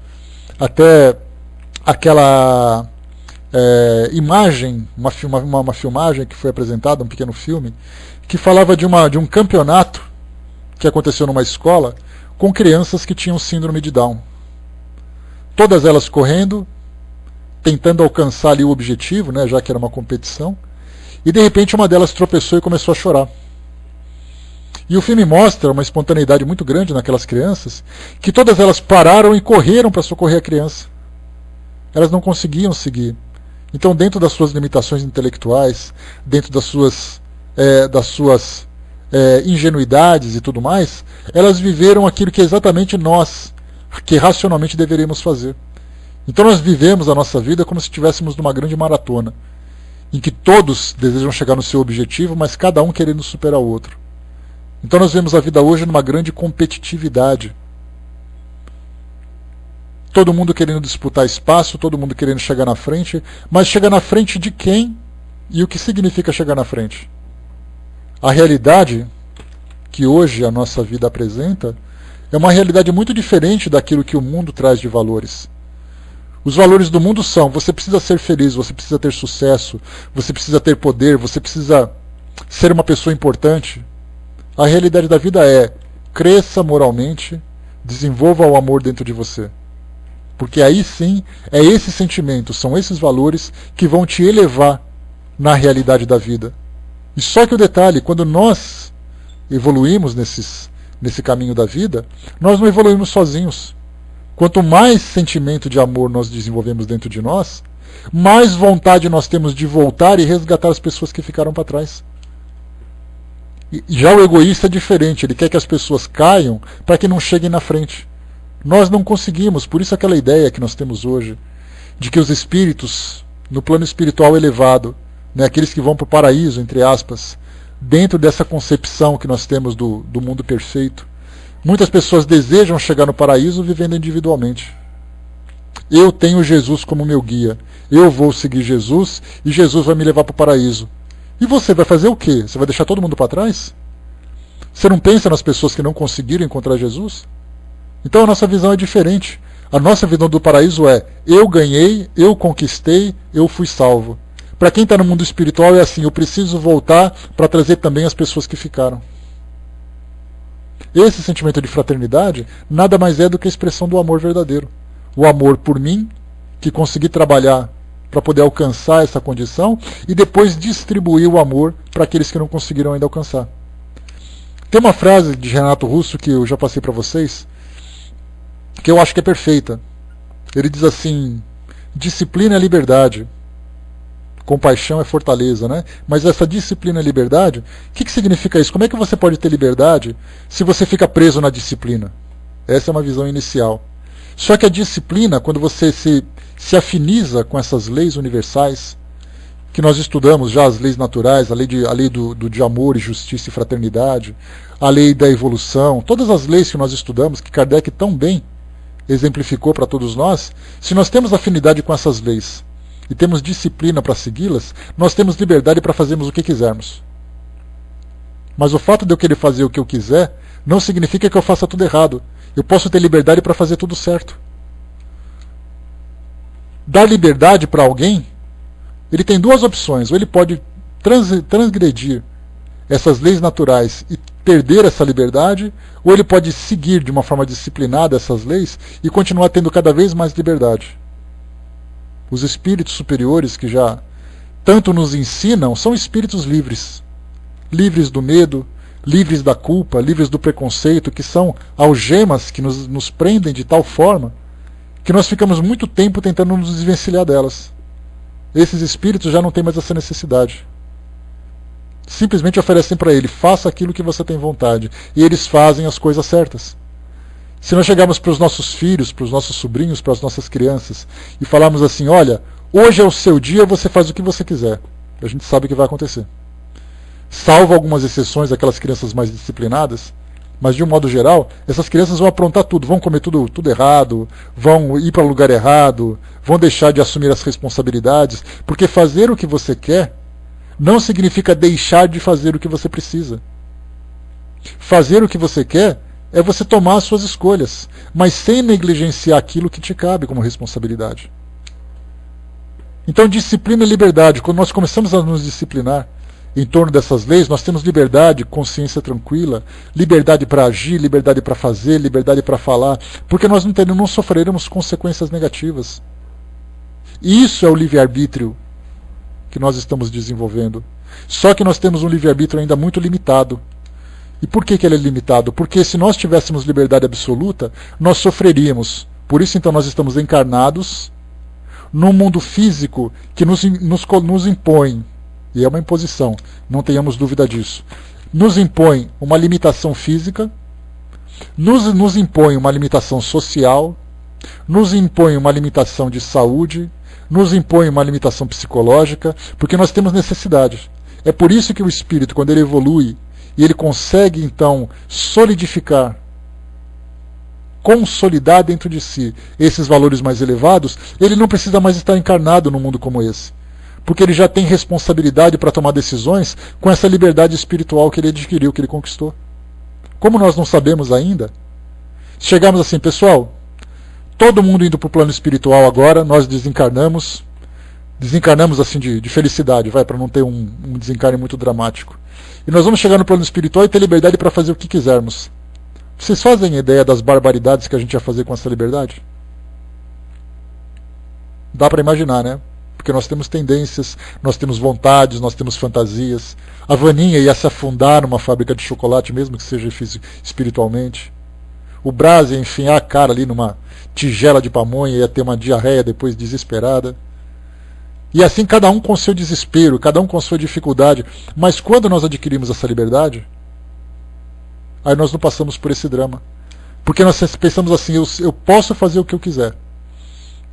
imagem, uma filmagem que foi apresentada, um pequeno filme, que falava de um campeonato que aconteceu numa escola com crianças que tinham síndrome de Down. Todas elas correndo, tentando alcançar ali o objetivo, né, já que era uma competição, e de repente uma delas tropeçou e começou a chorar. E o filme mostra uma espontaneidade muito grande naquelas crianças, que todas elas pararam e correram para socorrer a criança. Elas não conseguiam seguir. Então, dentro das suas limitações intelectuais, dentro das suas ingenuidades e tudo mais, elas viveram aquilo que exatamente nós, que racionalmente deveríamos fazer. Então nós vivemos a nossa vida como se estivéssemos numa grande maratona, em que todos desejam chegar no seu objetivo, mas cada um querendo superar o outro. Então nós vemos a vida hoje numa grande competitividade. Todo mundo querendo disputar espaço, todo mundo querendo chegar na frente, mas chegar na frente de quem e o que significa chegar na frente? A realidade que hoje a nossa vida apresenta é uma realidade muito diferente daquilo que o mundo traz de valores. Os valores do mundo são: você precisa ser feliz, você precisa ter sucesso, você precisa ter poder, você precisa ser uma pessoa importante. A realidade da vida é: cresça moralmente, desenvolva o amor dentro de você. Porque aí sim, é esse sentimento, são esses valores que vão te elevar na realidade da vida. E só que o detalhe, quando nós evoluímos nesse caminho da vida, nós não evoluímos sozinhos. Quanto mais sentimento de amor nós desenvolvemos dentro de nós, mais vontade nós temos de voltar e resgatar as pessoas que ficaram para trás. E já o egoísta é diferente, ele quer que as pessoas caiam para que não cheguem na frente. Nós não conseguimos, por isso aquela ideia que nós temos hoje, de que os espíritos, no plano espiritual elevado, né, aqueles que vão para o paraíso, entre aspas, dentro dessa concepção que nós temos do mundo perfeito, muitas pessoas desejam chegar no paraíso vivendo individualmente. Eu tenho Jesus como meu guia, eu vou seguir Jesus e Jesus vai me levar para o paraíso. E você vai fazer o quê? Você vai deixar todo mundo para trás? Você não pensa nas pessoas que não conseguiram encontrar Jesus? Então a nossa visão é diferente. A nossa visão do paraíso é: eu ganhei, eu conquistei, eu fui salvo. Para quem está no mundo espiritual é assim: eu preciso voltar para trazer também as pessoas que ficaram. Esse sentimento de fraternidade nada mais é do que a expressão do amor verdadeiro. O amor por mim, que consegui trabalhar para poder alcançar essa condição, e depois distribuir o amor para aqueles que não conseguiram ainda alcançar. Tem uma frase de Renato Russo que eu já passei para vocês, que eu acho que é perfeita. Ele diz assim: disciplina é liberdade, compaixão é fortaleza, né? Mas essa disciplina é liberdade, o que significa isso? Como é que você pode ter liberdade se você fica preso na disciplina? Essa é uma visão inicial. Só que a disciplina, quando você se se afiniza com essas leis universais, que nós estudamos já, as leis naturais, a lei de amor e justiça e fraternidade, a lei da evolução, todas as leis que nós estudamos, que Kardec tão bem exemplificou para todos nós, se nós temos afinidade com essas leis e temos disciplina para segui-las, nós temos liberdade para fazermos o que quisermos. Mas o fato de eu querer fazer o que eu quiser não significa que eu faça tudo errado. Eu posso ter liberdade para fazer tudo certo. Dar liberdade para alguém, ele tem duas opções. Ou ele pode transgredir essas leis naturais e perder essa liberdade, ou ele pode seguir de uma forma disciplinada essas leis e continuar tendo cada vez mais liberdade. Os espíritos superiores que já tanto nos ensinam são espíritos livres. Livres do medo, livres da culpa, livres do preconceito, que são algemas que nos prendem de tal forma que nós ficamos muito tempo tentando nos desvencilhar delas. Esses espíritos já não têm mais essa necessidade. Simplesmente oferecem para ele, faça aquilo que você tem vontade. E eles fazem as coisas certas. Se nós chegarmos para os nossos filhos, para os nossos sobrinhos, para as nossas crianças, e falarmos assim, olha, hoje é o seu dia, você faz o que você quiser. A gente sabe o que vai acontecer. Salvo algumas exceções, aquelas crianças mais disciplinadas, mas de um modo geral, essas crianças vão aprontar tudo, vão comer tudo errado, vão ir para o lugar errado, vão deixar de assumir as responsabilidades, porque fazer o que você quer não significa deixar de fazer o que você precisa. Fazer o que você quer é você tomar as suas escolhas, mas sem negligenciar aquilo que te cabe como responsabilidade. Então, disciplina e liberdade. Quando nós começamos a nos disciplinar em torno dessas leis, nós temos liberdade, consciência tranquila, liberdade para agir, liberdade para fazer, liberdade para falar, porque nós não sofreremos consequências negativas. Isso é o livre-arbítrio que nós estamos desenvolvendo. Só que nós temos um livre-arbítrio ainda muito limitado. E por que ele é limitado? Porque se nós tivéssemos liberdade absoluta, nós sofreríamos. Por isso, então, nós estamos encarnados num mundo físico que nos impõe, e é uma imposição, não tenhamos dúvida disso, nos impõe uma limitação física, nos impõe uma limitação social, nos impõe uma limitação de saúde, nos impõe uma limitação psicológica, porque nós temos necessidade. É por isso que o espírito, quando ele evolui, e ele consegue, então, solidificar, consolidar dentro de si esses valores mais elevados, ele não precisa mais estar encarnado num mundo como esse. Porque ele já tem responsabilidade para tomar decisões com essa liberdade espiritual que ele adquiriu, que ele conquistou. Como nós não sabemos ainda, chegamos assim, pessoal, todo mundo indo para o plano espiritual agora, nós desencarnamos assim de felicidade, para não ter um desencarne muito dramático. E nós vamos chegar no plano espiritual e ter liberdade para fazer o que quisermos. Vocês fazem ideia das barbaridades que a gente ia fazer com essa liberdade? Dá para imaginar, né? Porque nós temos tendências, nós temos vontades, nós temos fantasias. A Vaninha ia se afundar numa fábrica de chocolate, mesmo que seja espiritualmente. O Brás ia enfiar a cara ali numa tigela de pamonha, ia ter uma diarreia depois desesperada. E assim cada um com o seu desespero, cada um com a sua dificuldade. Mas quando nós adquirimos essa liberdade, aí nós não passamos por esse drama. Porque nós pensamos assim, eu posso fazer o que eu quiser,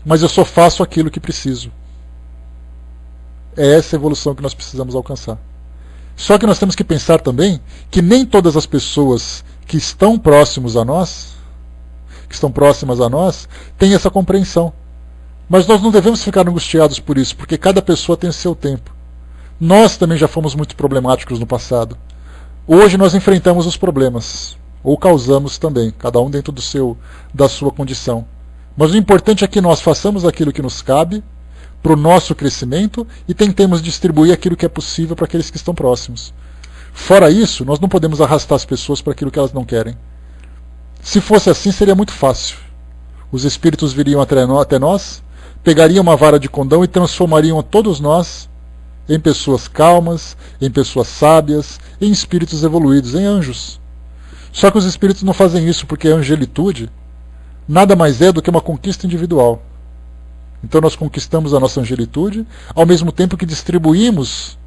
mas eu só faço aquilo que preciso. É essa evolução que nós precisamos alcançar. Só que nós temos que pensar também que nem todas as pessoas que estão próximas a nós têm essa compreensão. Mas nós não devemos ficar angustiados por isso, porque cada pessoa tem o seu tempo. Nós também já fomos muito problemáticos no passado. Hoje nós enfrentamos os problemas, ou causamos também, cada um dentro da sua condição. Mas o importante é que nós façamos aquilo que nos cabe, para o nosso crescimento, e tentemos distribuir aquilo que é possível para aqueles que estão próximos. Fora isso, nós não podemos arrastar as pessoas para aquilo que elas não querem. Se fosse assim, seria muito fácil. Os espíritos viriam até nós, pegariam uma vara de condão e transformariam a todos nós em pessoas calmas, em pessoas sábias, em espíritos evoluídos, em anjos. Só que os espíritos não fazem isso, porque a angelitude nada mais é do que uma conquista individual. Então nós conquistamos a nossa angelitude, ao mesmo tempo que distribuímos,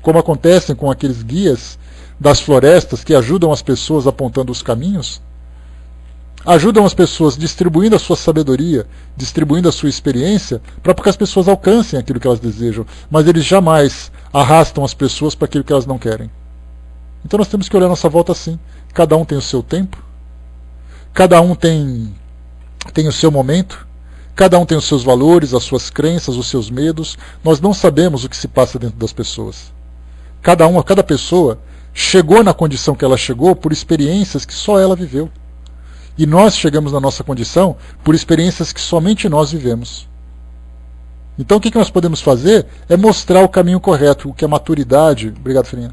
como acontece com aqueles guias das florestas que ajudam as pessoas apontando os caminhos, ajudam as pessoas distribuindo a sua sabedoria, distribuindo a sua experiência, para que as pessoas alcancem aquilo que elas desejam, mas eles jamais arrastam as pessoas para aquilo que elas não querem. Então nós temos que olhar a nossa volta assim. Cada um tem o seu tempo, cada um tem o seu momento, cada um tem os seus valores, as suas crenças, os seus medos. Nós não sabemos o que se passa dentro das pessoas. Cada pessoa chegou na condição que ela chegou por experiências que só ela viveu. E nós chegamos na nossa condição por experiências que somente nós vivemos. Então o que nós podemos fazer é mostrar o caminho correto, o que é maturidade. Obrigado, Ferinha.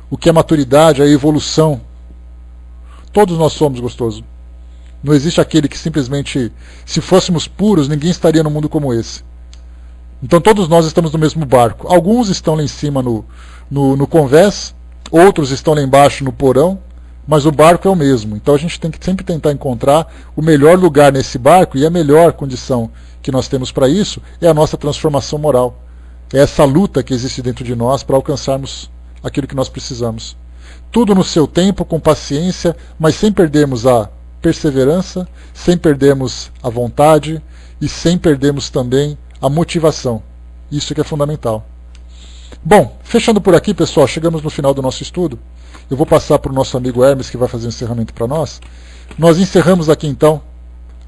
O que é maturidade, a evolução. Todos nós somos, gostoso. Não existe aquele que simplesmente, se fôssemos puros, ninguém estaria num mundo como esse. Então todos nós estamos no mesmo barco. Alguns estão lá em cima no convés, outros estão lá embaixo no porão, mas o barco é o mesmo. Então a gente tem que sempre tentar encontrar o melhor lugar nesse barco, e a melhor condição que nós temos para isso é a nossa transformação moral. É essa luta que existe dentro de nós para alcançarmos aquilo que nós precisamos. Tudo no seu tempo, com paciência, mas sem perdermos a perseverança, sem perdermos a vontade e sem perdermos também a motivação. Isso que é fundamental. Bom, fechando por aqui, pessoal, chegamos no final do nosso estudo. Eu vou passar para o nosso amigo Hermes, que vai fazer o encerramento para nós. Nós encerramos aqui, então,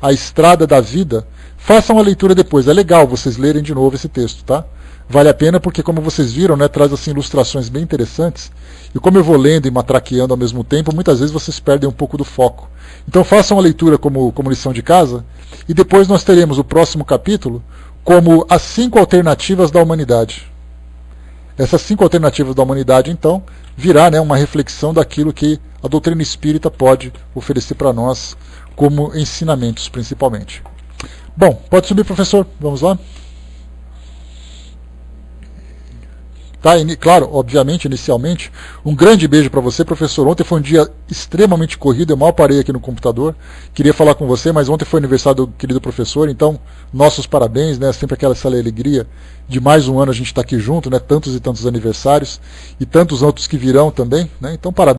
a Estrada da Vida. Façam a leitura depois. É legal vocês lerem de novo esse texto, tá? Vale a pena porque, como vocês viram, né, traz assim, ilustrações bem interessantes. E como eu vou lendo e matraqueando ao mesmo tempo, muitas vezes vocês perdem um pouco do foco. Então façam a leitura como lição de casa. E depois nós teremos o próximo capítulo como as 5 alternativas da humanidade. Essas 5 alternativas da humanidade, então, virá, né, uma reflexão daquilo que a doutrina espírita pode oferecer para nós como ensinamentos, principalmente. Bom, pode subir, professor. Vamos lá? Tá, claro, obviamente, inicialmente, um grande beijo para você, professor. Ontem foi um dia extremamente corrido, eu mal parei aqui no computador. Queria falar com você, mas ontem foi aniversário do querido professor, então, nossos parabéns, né? Sempre essa alegria de mais um ano a gente estar aqui junto, né? Tantos e tantos aniversários, e tantos outros que virão também, né? Então, parabéns.